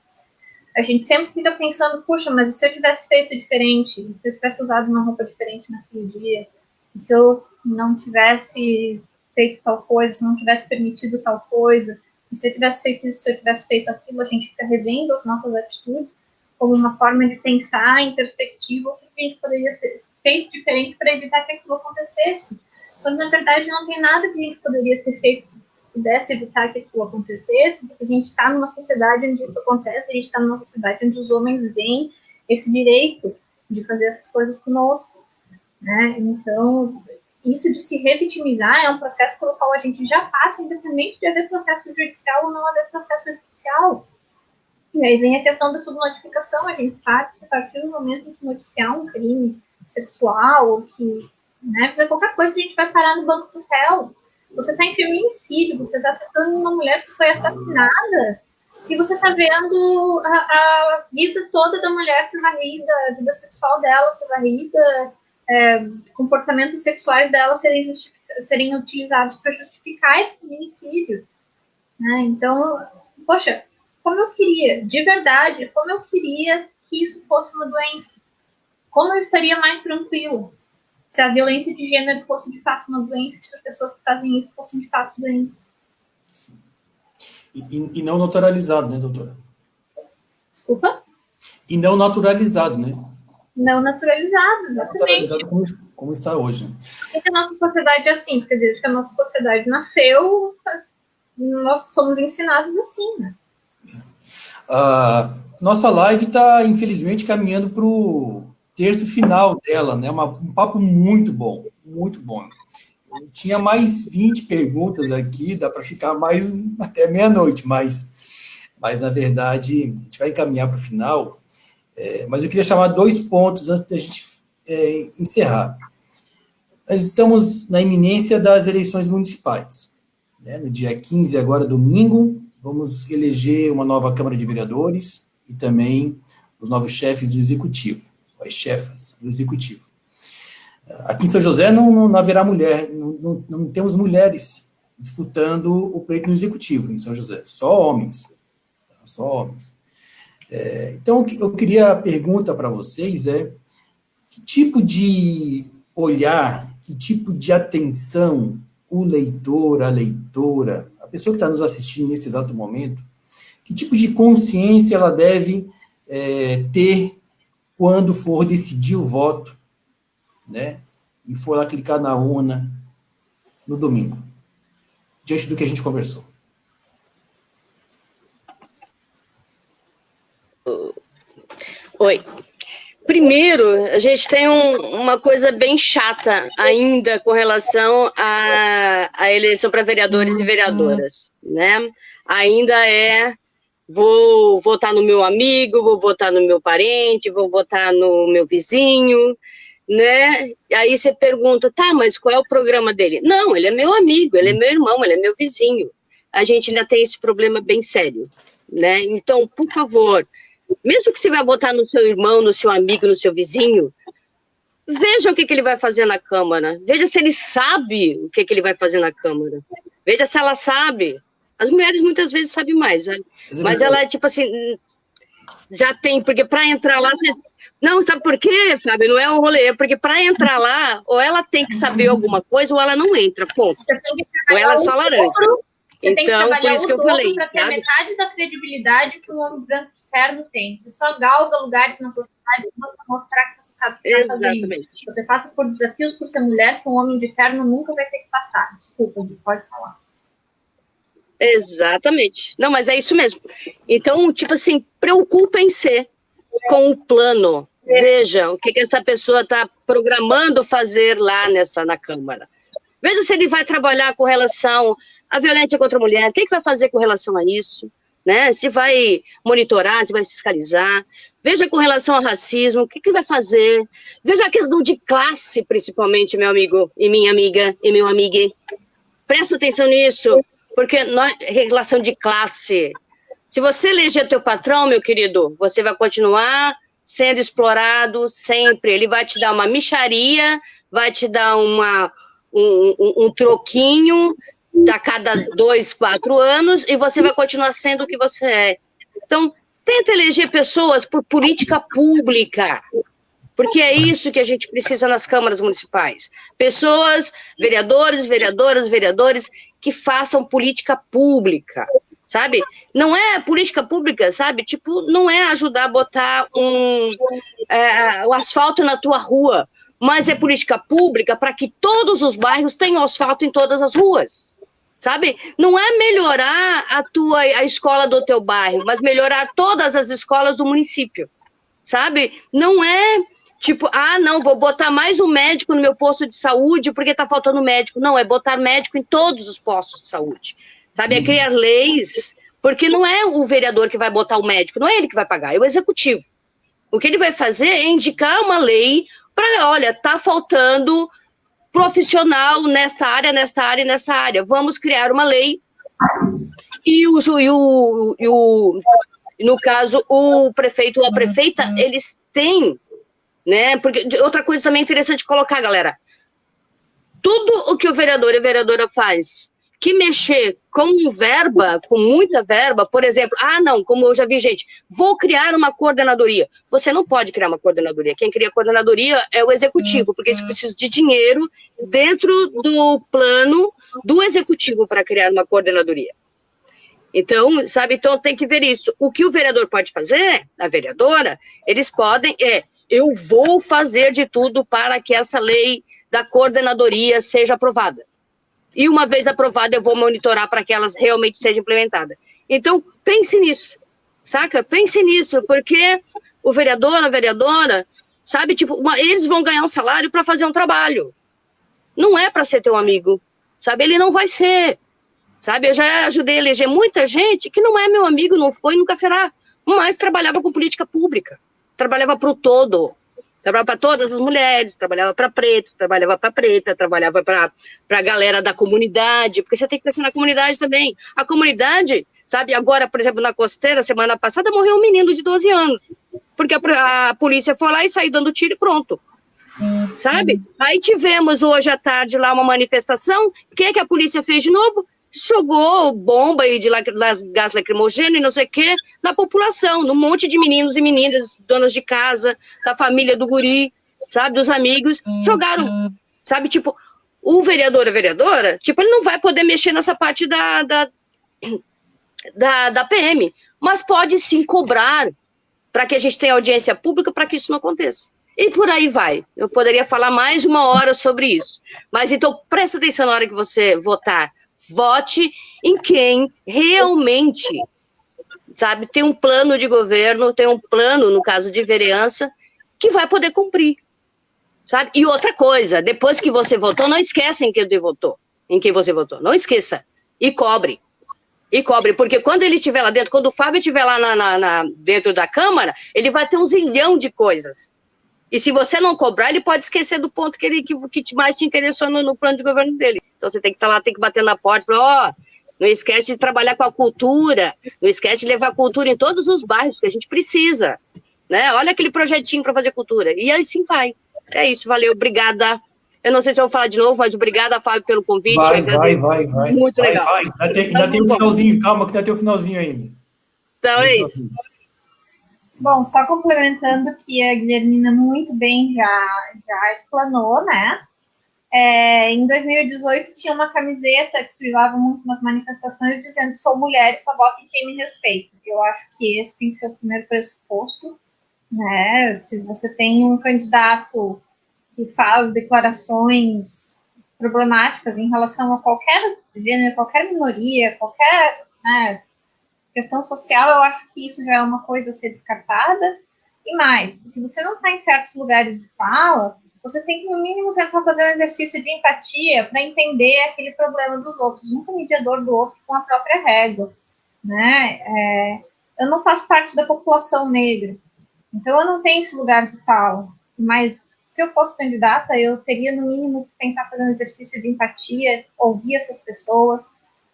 A gente sempre fica pensando, puxa, mas e se eu tivesse feito diferente? E se eu tivesse usado uma roupa diferente naquele dia? E se eu não tivesse feito tal coisa, se eu não tivesse permitido tal coisa? E se eu tivesse feito isso, se eu tivesse feito aquilo? A gente fica revendo as nossas atitudes como uma forma de pensar em perspectiva o que a gente poderia ter feito diferente para evitar que aquilo acontecesse. Quando, na verdade, não tem nada que a gente poderia ter feito que pudesse evitar que aquilo acontecesse, porque a gente está numa sociedade onde isso acontece, a gente está numa sociedade onde os homens veem esse direito de fazer essas coisas conosco. Né? Então, isso de se revitimizar é um processo pelo qual a gente já passa, independente de haver processo judicial ou não haver processo judicial. E aí vem a questão da subnotificação. A gente sabe que a partir do momento em que noticiar um crime sexual ou que, né, fazer qualquer coisa, a gente vai parar no banco dos réus. Você está em feminicídio, você está tratando uma mulher que foi assassinada e você está vendo a vida toda da mulher se varrida, a vida sexual dela se varrida, comportamentos sexuais dela serem utilizados para justificar esse feminicídio. Né? Então, poxa, como eu queria, de verdade, como eu queria que isso fosse uma doença. Como eu estaria mais tranquila se a violência de gênero fosse de fato uma doença, se as pessoas que fazem isso fossem de fato doentes. Sim. E não naturalizado, né, doutora? Desculpa? E não naturalizado, né? Não naturalizado, exatamente. Naturalizado como está hoje. Por que a nossa sociedade é assim? Porque desde que a nossa sociedade nasceu, nós somos ensinados assim, né? Nossa live está, infelizmente, caminhando para o terço final dela, né? Um papo muito bom, muito bom. Eu tinha mais 20 perguntas aqui, dá para ficar mais até meia-noite, mas na verdade, a gente vai encaminhar para o final. Mas eu queria chamar 2 pontos antes da gente encerrar. Nós estamos na iminência das eleições municipais. Né? No dia 15, agora domingo, vamos eleger uma nova Câmara de Vereadores e também os novos chefes do Executivo, as chefas do Executivo. Aqui em São José não haverá mulher, não temos mulheres disputando o pleito no Executivo em São José, só homens. Tá? Só homens. Então, eu queria a pergunta para vocês que tipo de olhar, que tipo de atenção o leitor, a leitora, a pessoa que está nos assistindo nesse exato momento, que tipo de consciência ela deve ter quando for decidir o voto, né, e for lá clicar na urna no domingo, diante do que a gente conversou. Oi. Primeiro, a gente tem uma coisa bem chata ainda com relação à eleição para vereadores e vereadoras, né? Ainda vou votar no meu amigo, vou votar no meu parente, vou votar no meu vizinho, né? E aí você pergunta, tá, mas qual é o programa dele? Não, ele é meu amigo, ele é meu irmão, ele é meu vizinho. A gente ainda tem esse problema bem sério, né? Então, por favor, mesmo que você vai votar no seu irmão, no seu amigo, no seu vizinho, veja o que ele vai fazer na Câmara. Veja se ele sabe o que ele vai fazer na Câmara. Veja se ela sabe. As mulheres muitas vezes sabem mais, né? Mas ela, tipo assim, já tem, porque para entrar lá... Não, sabe por quê, Fábio? Não é um rolê, é porque para entrar lá, ou ela tem que saber alguma coisa, ou ela não entra, ponto. Ou ela é só laranja. Você tem que Então, por trabalhar isso o que eu dobro falei, para ter sabe? metade da credibilidade que um homem branco externo tem. Você só galga lugares na sociedade para você mostrar que você sabe o que está fazendo. Você passa por desafios por ser mulher que um homem de terno nunca vai ter que passar. Desculpa, pode falar. Exatamente. Não, mas é isso mesmo. Então, tipo assim, preocupem-se com o plano. Veja o que essa pessoa está programando fazer lá na Câmara. Veja se ele vai trabalhar com relação à violência contra a mulher, o que vai fazer com relação a isso, né? Se vai monitorar, se vai fiscalizar. Veja com relação ao racismo, o que vai fazer. Veja a questão de classe, principalmente, meu amigo e minha amiga e meu amigo. Presta atenção nisso, porque relação de classe. Se você eleger teu patrão, meu querido, você vai continuar sendo explorado sempre. Ele vai te dar uma mixaria, vai te dar um troquinho a cada 2, 4 anos, e você vai continuar sendo o que você é. Então, tenta eleger pessoas por política pública, porque é isso que a gente precisa nas câmaras municipais. Pessoas, vereadores, vereadores, que façam política pública, sabe? Não é política pública, sabe? Tipo, não é ajudar a botar o asfalto na tua rua, mas é política pública para que todos os bairros tenham asfalto em todas as ruas, sabe? Não é melhorar a escola do teu bairro, mas melhorar todas as escolas do município, sabe? Não é tipo, não, vou botar mais um médico no meu posto de saúde porque está faltando médico. Não, é botar médico em todos os postos de saúde, sabe? É criar leis, porque não é o vereador que vai botar o médico, não é ele que vai pagar, é o executivo. O que ele vai fazer é indicar uma lei para, olha, está faltando profissional nesta área, e nessa área. Vamos criar uma lei. E no caso, o prefeito ou a prefeita, eles têm, né? Porque outra coisa também interessante colocar, galera. Tudo o que o vereador e a vereadora faz, que mexer com verba, com muita verba, por exemplo, não, como eu já vi gente, vou criar uma coordenadoria. Você não pode criar uma coordenadoria. Quem cria a coordenadoria é o executivo, porque isso precisa de dinheiro dentro do plano do executivo para criar uma coordenadoria. Então, sabe, então tem que ver isso. O que o vereador pode fazer, a vereadora, eles podem, eu vou fazer de tudo para que essa lei da coordenadoria seja aprovada. E uma vez aprovada, eu vou monitorar para que elas realmente sejam implementadas. Então, pense nisso, saca? Pense nisso, porque o vereador, a vereadora, sabe, tipo, eles vão ganhar um salário para fazer um trabalho. Não é para ser teu amigo, sabe? Ele não vai ser, sabe? Eu já ajudei a eleger muita gente que não é meu amigo, não foi, nunca será, mas trabalhava com política pública, trabalhava para o todo. Trabalhava para todas as mulheres, trabalhava para preto, trabalhava para preta, trabalhava para a galera da comunidade, porque você tem que pensar na comunidade também. A comunidade, sabe, agora, por exemplo, na Costeira, semana passada, morreu um menino de 12 anos, porque a polícia foi lá e saiu dando tiro e pronto, sabe? Aí tivemos hoje à tarde lá uma manifestação, o que a polícia fez de novo? Jogou bomba e gás lacrimogêneo e não sei o que na população, num monte de meninos e meninas, donas de casa, da família do guri, sabe, dos amigos, jogaram, sabe, tipo, o vereador, a vereadora, tipo, ele não vai poder mexer nessa parte da PM, mas pode sim cobrar para que a gente tenha audiência pública para que isso não aconteça. E por aí vai. Eu poderia falar mais 1 hora sobre isso, mas então presta atenção na hora que você votar. Vote em quem realmente, sabe, tem um plano de governo, tem um plano, no caso de vereança, que vai poder cumprir, sabe? E outra coisa, depois que você votou, não esqueça em quem você votou, não esqueça, e cobre, porque quando ele estiver lá dentro, quando o Fábio estiver lá dentro da Câmara, ele vai ter um zilhão de coisas, e se você não cobrar, ele pode esquecer do ponto que mais te interessou no plano de governo dele. Então você tem que estar lá, tem que bater na porta e falar, não esquece de trabalhar com a cultura, não esquece de levar a cultura em todos os bairros, que a gente precisa, né? Olha aquele projetinho para fazer cultura, e assim vai. É isso, valeu, obrigada. Eu não sei se eu vou falar de novo, mas obrigada, Fábio, pelo convite. Vai. Muito legal. Ainda tem o finalzinho, calma que ainda tem o finalzinho ainda. Então é isso. Bom, só complementando que a Guilhermina muito bem já explanou, né? Em 2018 tinha uma camiseta que se usava muito nas manifestações dizendo sou mulher e só voto em quem me respeita. Eu acho que esse tem que ser o primeiro pressuposto, né? Se você tem um candidato que faz declarações problemáticas em relação a qualquer gênero, qualquer minoria, qualquer, né, questão social, eu acho que isso já é uma coisa a ser descartada. E mais, se você não está em certos lugares de fala, você tem que, no mínimo, tentar fazer um exercício de empatia para entender aquele problema dos outros, nunca mediador do outro com a própria régua, né? Eu não faço parte da população negra, então eu não tenho esse lugar de fala, mas se eu fosse candidata, eu teria, no mínimo, que tentar fazer um exercício de empatia, ouvir essas pessoas,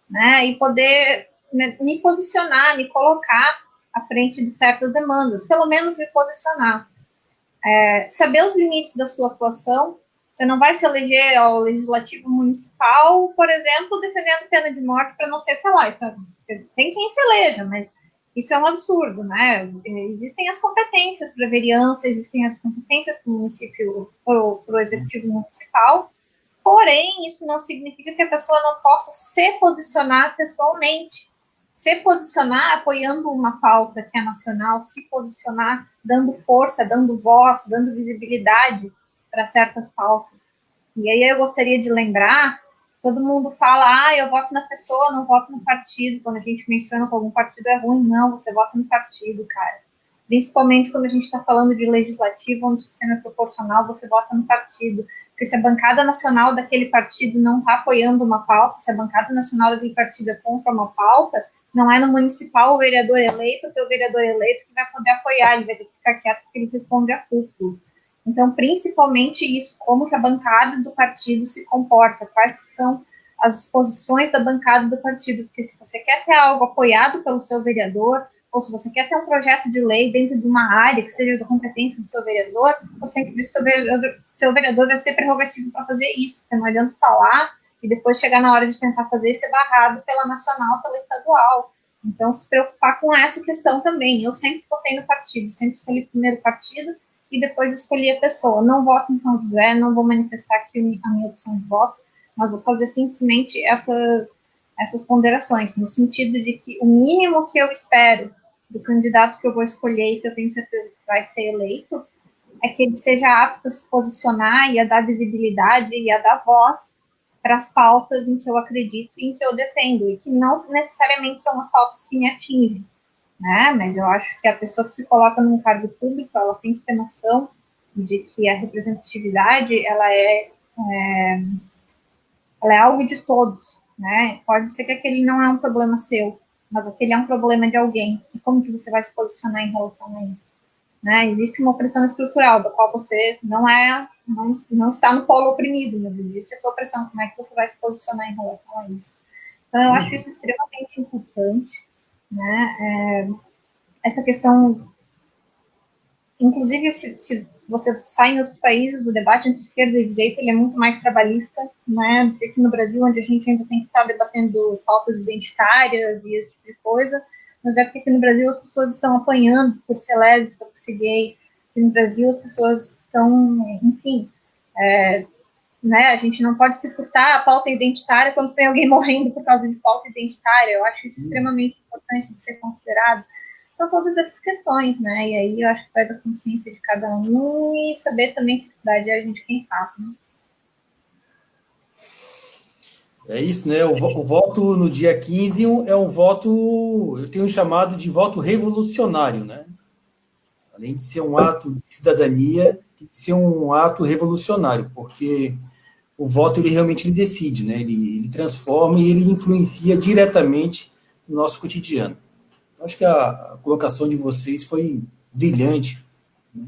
né? E poder me posicionar, me colocar à frente de certas demandas, pelo menos me posicionar. Saber os limites da sua atuação. Você não vai se eleger ao legislativo municipal, por exemplo, defendendo pena de morte para não sei o que lá. Tem quem se eleja, mas isso é um absurdo, né? Existem as competências para a vereança, existem as competências para o município, para o executivo municipal, porém, isso não significa que a pessoa não possa se posicionar pessoalmente, se posicionar apoiando uma pauta que é nacional, se posicionar dando força, dando voz, dando visibilidade para certas pautas. E aí eu gostaria de lembrar, todo mundo fala, eu voto na pessoa, não voto no partido, quando a gente menciona que algum partido é ruim, não, você vota no partido, cara. Principalmente quando a gente está falando de legislativo ou no sistema proporcional, você vota no partido. Porque se a bancada nacional daquele partido não está apoiando uma pauta, se a bancada nacional daquele partido é contra uma pauta, não é no municipal o vereador eleito, o teu vereador eleito que vai poder apoiar, ele vai ter que ficar quieto porque ele responde a cúpula. Então, principalmente isso, como que a bancada do partido se comporta, quais que são as posições da bancada do partido, porque se você quer ter algo apoiado pelo seu vereador, ou se você quer ter um projeto de lei dentro de uma área que seja da competência do seu vereador, você tem que ver se o seu vereador vai ter prerrogativa para fazer isso, porque não adianta falar e depois chegar na hora de tentar fazer e ser barrado pela nacional, pela estadual. Então, se preocupar com essa questão também. Eu sempre votei no partido, sempre escolhi primeiro o partido e depois escolhi a pessoa. Não voto em São José, não vou manifestar aqui a minha opção de voto, mas vou fazer simplesmente essas ponderações, no sentido de que o mínimo que eu espero do candidato que eu vou escolher e que eu tenho certeza que vai ser eleito é que ele seja apto a se posicionar e a dar visibilidade e a dar voz para as pautas em que eu acredito e em que eu defendo, e que não necessariamente são as pautas que me atingem, né? Mas eu acho que a pessoa que se coloca num cargo público, ela tem que ter noção de que a representatividade, ela é algo de todos, né? Pode ser que aquele não é um problema seu, mas aquele é um problema de alguém, e como que você vai se posicionar em relação a isso? Né? Existe uma opressão estrutural, da qual você não está no polo oprimido, mas existe essa opressão, como é que você vai se posicionar em relação a isso? Então, eu acho isso extremamente importante, né? Essa questão, inclusive, se você sai em outros países, o debate entre esquerda e direita ele é muito mais trabalhista, né? Do que aqui no Brasil, onde a gente ainda tem que estar debatendo pautas identitárias e esse tipo de coisa, mas é porque aqui no Brasil as pessoas estão apanhando por ser lésbica, por ser gay. Aqui no Brasil as pessoas estão, enfim, né, a gente não pode se furtar a pauta identitária quando tem alguém morrendo por causa de pauta identitária. Eu acho isso extremamente importante de ser considerado. Então, todas essas questões, né, e aí eu acho que vai da consciência de cada um e saber também que a cidade é a gente quem faz, né? É isso, né? O voto no dia 15 é um voto, eu tenho chamado de voto revolucionário, né? além de ser um ato de cidadania, tem que ser um ato revolucionário, porque o voto, ele realmente ele decide, né? Ele transforma e ele influencia diretamente no nosso cotidiano. Eu acho que a colocação de vocês foi brilhante, né,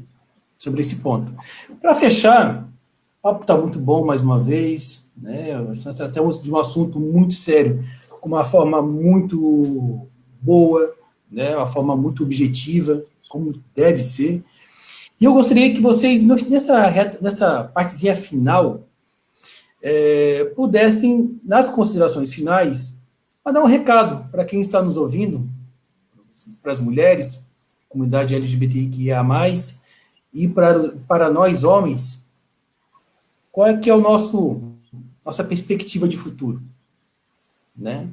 sobre esse ponto. Para fechar, o papo está muito bom mais uma vez, né? Nós tratamos de um assunto muito sério, com uma forma muito boa, né? Uma forma muito objetiva, como deve ser. E eu gostaria que vocês, nessa partezinha final, pudessem, nas considerações finais, dar um recado para quem está nos ouvindo, para as mulheres, comunidade LGBTQIA+, e para nós homens, qual é que é nossa perspectiva de futuro, né?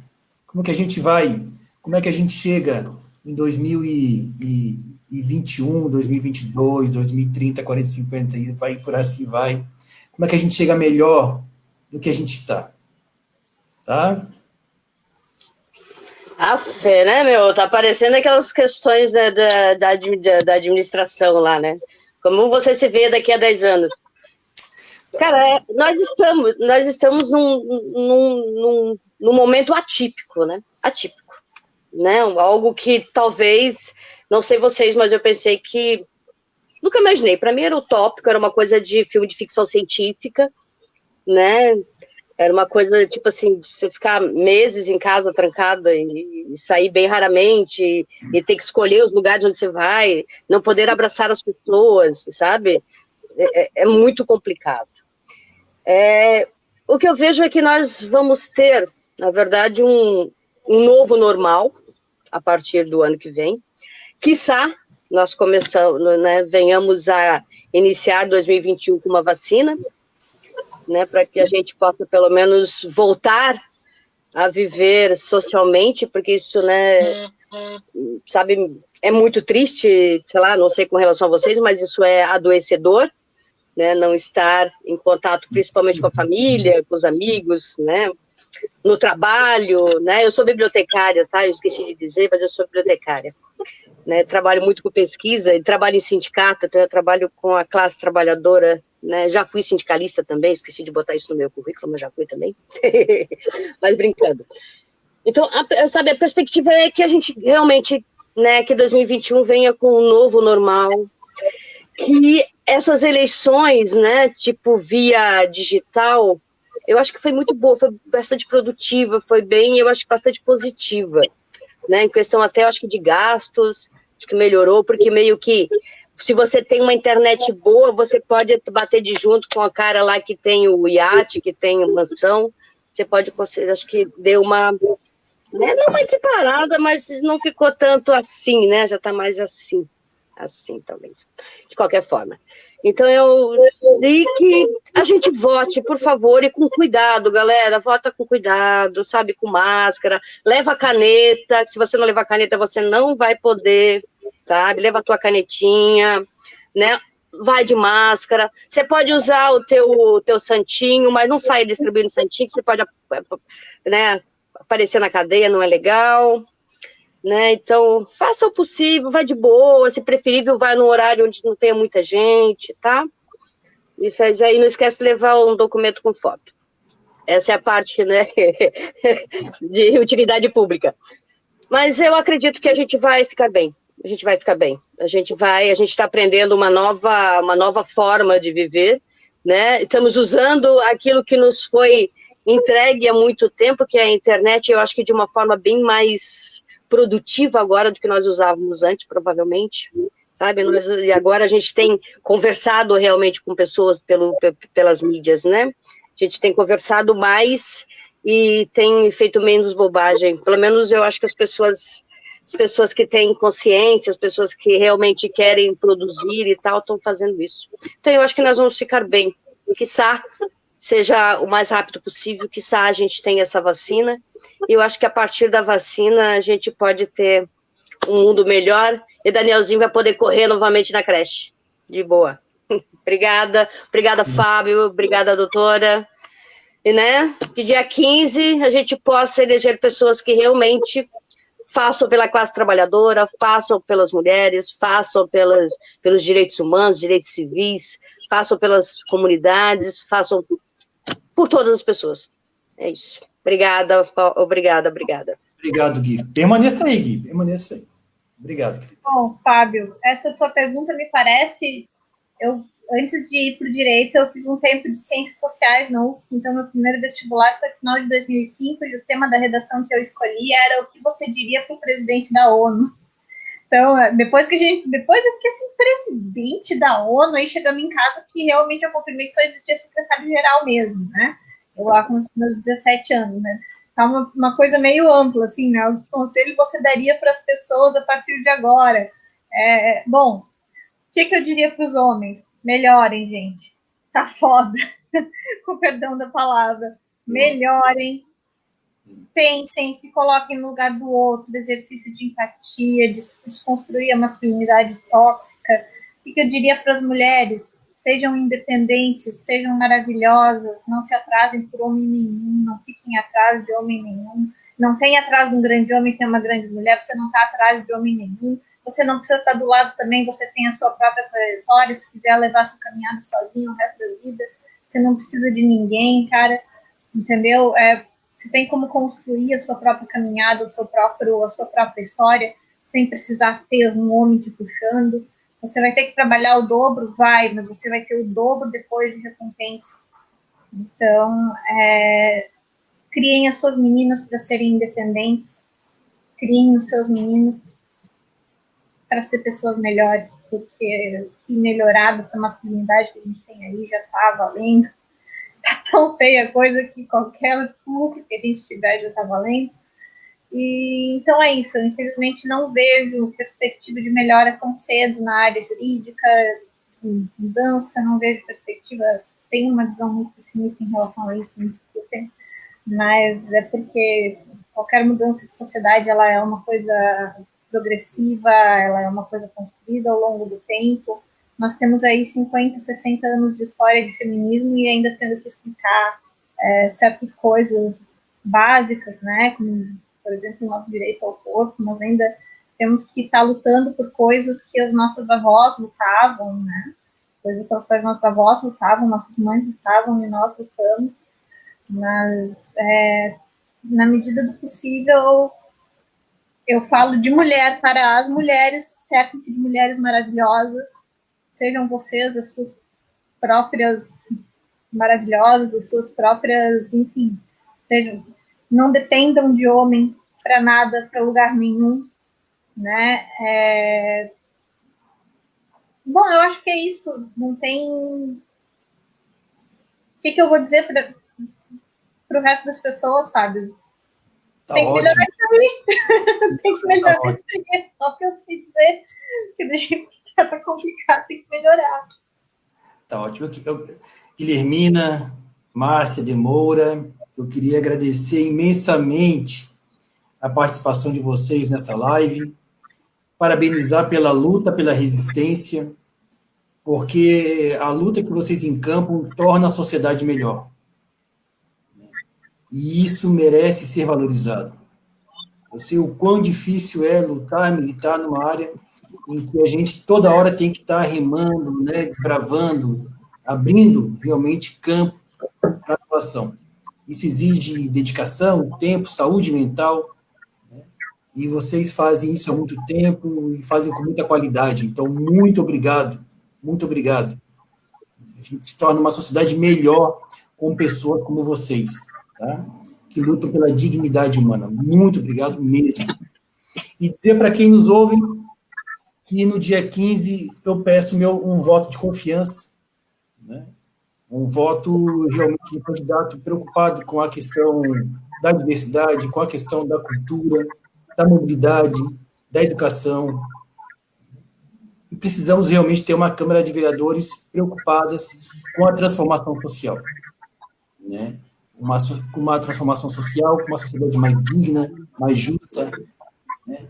Como é que a gente chega em 2021, 2022, 2030, 40, 50, e vai por assim vai. Como é que a gente chega melhor do que a gente está, tá? A fé, né, meu? Tá parecendo aquelas questões da administração lá, né? Como você se vê daqui a 10 anos? Cara, nós estamos num momento atípico, né? Atípico, né? Algo que talvez, não sei vocês, mas eu pensei que nunca imaginei. Para mim era utópico, era uma coisa de filme de ficção científica, né? Era uma coisa, tipo assim, você ficar meses em casa trancada e sair bem raramente, e ter que escolher os lugares onde você vai, não poder abraçar as pessoas, sabe? É muito complicado. O que eu vejo é que nós vamos ter, na verdade, um novo normal a partir do ano que vem. Quiçá nós venhamos a iniciar 2021 com uma vacina, né, para que a gente possa, pelo menos, voltar a viver socialmente, porque isso, né, sabe, é muito triste, sei lá, não sei com relação a vocês, mas isso é adoecedor, né, não estar em contato, principalmente com a família, com os amigos, né, no trabalho, né, eu sou bibliotecária, tá, eu esqueci de dizer, mas eu sou bibliotecária, né, trabalho muito com pesquisa, e trabalho em sindicato, então eu trabalho com a classe trabalhadora, né, já fui sindicalista também, esqueci de botar isso no meu currículo, mas já fui também, mas brincando. Então, sabe, a perspectiva é que a gente realmente, né, que 2021 venha com um novo normal, que essas eleições, né, tipo via digital, eu acho que foi muito boa, foi bastante produtiva, foi bem, eu acho que bastante positiva, né, em questão até, eu acho que de gastos, acho que melhorou, porque meio que se você tem uma internet boa, você pode bater de junto com a cara lá que tem o iate, que tem a mansão, você pode, acho que deu uma, né, não uma equiparada, mas não ficou tanto assim, né, já está mais assim talvez, de qualquer forma. Então, eu digo que a gente vote, por favor, e com cuidado, galera, vota com cuidado, sabe, com máscara, leva a caneta, se você não levar a caneta, você não vai poder, sabe, leva a tua canetinha, né, vai de máscara, você pode usar o teu santinho, mas não saia distribuindo santinho, você pode, né, aparecer na cadeia, não é legal, né, então, faça o possível, vai de boa, se preferível, vai no horário onde não tenha muita gente, tá? E faz aí, não esquece de levar um documento com foto. Essa é a parte, né, de utilidade pública. Mas eu acredito que a gente vai ficar bem, a gente está aprendendo uma nova forma de viver, né, estamos usando aquilo que nos foi entregue há muito tempo, que é a internet, eu acho que de uma forma bem mais produtiva agora do que nós usávamos antes, provavelmente, sabe? E agora a gente tem conversado realmente com pessoas pelas mídias, né? A gente tem conversado mais e tem feito menos bobagem. Pelo menos eu acho que as pessoas que têm consciência, as pessoas que realmente querem produzir e tal, estão fazendo isso. Então eu acho que nós vamos ficar bem. Quiçá seja o mais rápido possível, quiçá a gente tenha essa vacina. Eu acho que a partir da vacina a gente pode ter um mundo melhor e Danielzinho vai poder correr novamente na creche. De boa. Obrigada, Fábio, obrigada, doutora. E, né, que dia 15 a gente possa eleger pessoas que realmente façam pela classe trabalhadora, façam pelas mulheres, façam pelos direitos humanos, direitos civis, façam pelas comunidades, façam por todas as pessoas. É isso. Obrigada. Obrigado, Gui. Permaneça aí, Gui. Permaneça aí. Obrigado, querido. Bom, Fábio, essa tua pergunta me parece... Antes de ir para o direito, eu fiz um tempo de ciências sociais na UFSC, então meu primeiro vestibular foi no final de 2005, e o tema da redação que eu escolhi era o que você diria para o presidente da ONU. Então, depois eu fiquei assim, presidente da ONU, aí chegando em casa que realmente eu confirmei que só existia secretário-geral mesmo, né? Eu lá com meus 17 anos, né? Tá uma coisa meio ampla, assim, né? O conselho você daria para as pessoas a partir de agora? Bom, o que eu diria para os homens? Melhorem, gente. Tá foda. Com perdão da palavra. Melhorem. Pensem, se coloquem no lugar do outro, exercício de empatia, de desconstruir a masculinidade tóxica. O que eu diria para as mulheres? Sejam independentes, sejam maravilhosas, não se atrasem por homem nenhum, não fiquem atrás de homem nenhum, não tenha atrás de um grande homem que é uma grande mulher, você não está atrás de homem nenhum. Você não precisa estar do lado também, você tem a sua própria trajetória, se quiser levar sua caminhada sozinho o resto da vida, você não precisa de ninguém, cara, entendeu? Você tem como construir a sua própria caminhada, a sua própria história, sem precisar ter um homem te puxando. Você vai ter que trabalhar o dobro, mas você vai ter o dobro depois de recompensa. Então, criem as suas meninas para serem independentes, criem os seus meninos para ser pessoas melhores, porque que melhorar dessa masculinidade que a gente tem aí já tá valendo. Tá tão feia a coisa que qualquer truque que a gente tiver já tá valendo. E então é isso. Eu, infelizmente, não vejo perspectiva de melhora tão cedo na área jurídica, de mudança, não vejo perspectivas. Tenho uma visão muito pessimista em relação a isso, me desculpem, mas é porque qualquer mudança de sociedade ela é uma coisa progressiva, ela é uma coisa construída ao longo do tempo. Nós temos aí 50, 60 anos de história de feminismo e ainda tendo que explicar certas coisas básicas, né, como, por exemplo, o nosso direito ao corpo, nós ainda temos que estar lutando por coisas que as nossas avós lutavam, né, coisas pelas quais nossas avós lutavam, nossas mães lutavam e nós lutamos, mas na medida do possível eu falo de mulher para as mulheres, cerquem-se de mulheres maravilhosas, sejam vocês as suas próprias maravilhosas, as suas próprias, enfim, não dependam de homem para nada, para lugar nenhum, né? Bom, eu acho que é isso, não tem... O que eu vou dizer para o resto das pessoas, Fábio? Tá tem que ótimo. melhorar isso aí. Tem que melhorar isso aí. Só que eu sei dizer que do jeito que tá complicado, tem que melhorar. Tá ótimo. Guilhermina, Márcia de Moura, eu queria agradecer imensamente a participação de vocês nessa live, parabenizar pela luta, pela resistência, porque a luta que vocês encampam torna a sociedade melhor. E isso merece ser valorizado. Eu sei o quão difícil é lutar, militar numa área em que a gente toda hora tem que estar remando, né, bravando, abrindo realmente campo para atuação. Isso exige dedicação, tempo, saúde mental, né, e vocês fazem isso há muito tempo e fazem com muita qualidade. Então, muito obrigado, muito obrigado. A gente se torna uma sociedade melhor com pessoas como vocês, tá? Que lutam pela dignidade humana. Muito obrigado mesmo. E dizer para quem nos ouve que no dia 15 eu peço um voto de confiança, né? Um voto realmente de candidato preocupado com a questão da diversidade, com a questão da cultura, da mobilidade, da educação. E precisamos realmente ter uma Câmara de Vereadores preocupadas com a transformação social, né? Com uma transformação social, com uma sociedade mais digna, mais justa, né?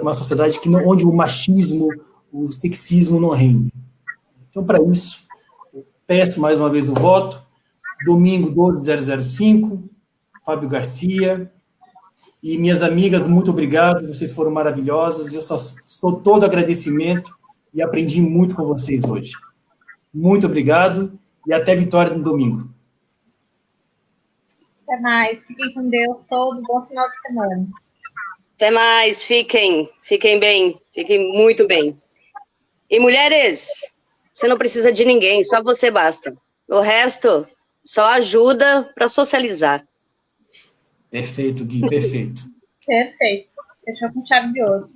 Uma sociedade onde o machismo, o sexismo não reine. Então, para isso, eu peço mais uma vez o voto. Domingo, 12.005, Fábio Garcia. E minhas amigas, muito obrigado, vocês foram maravilhosas, eu só sou todo agradecimento e aprendi muito com vocês hoje. Muito obrigado e até vitória no domingo. Até mais. Fiquem com Deus todos. Bom final de semana. Até mais. Fiquem bem. Fiquem muito bem. E mulheres, você não precisa de ninguém, só você basta. O resto só ajuda para socializar. Perfeito, Gui, perfeito. Perfeito. Fechou com chave de ouro.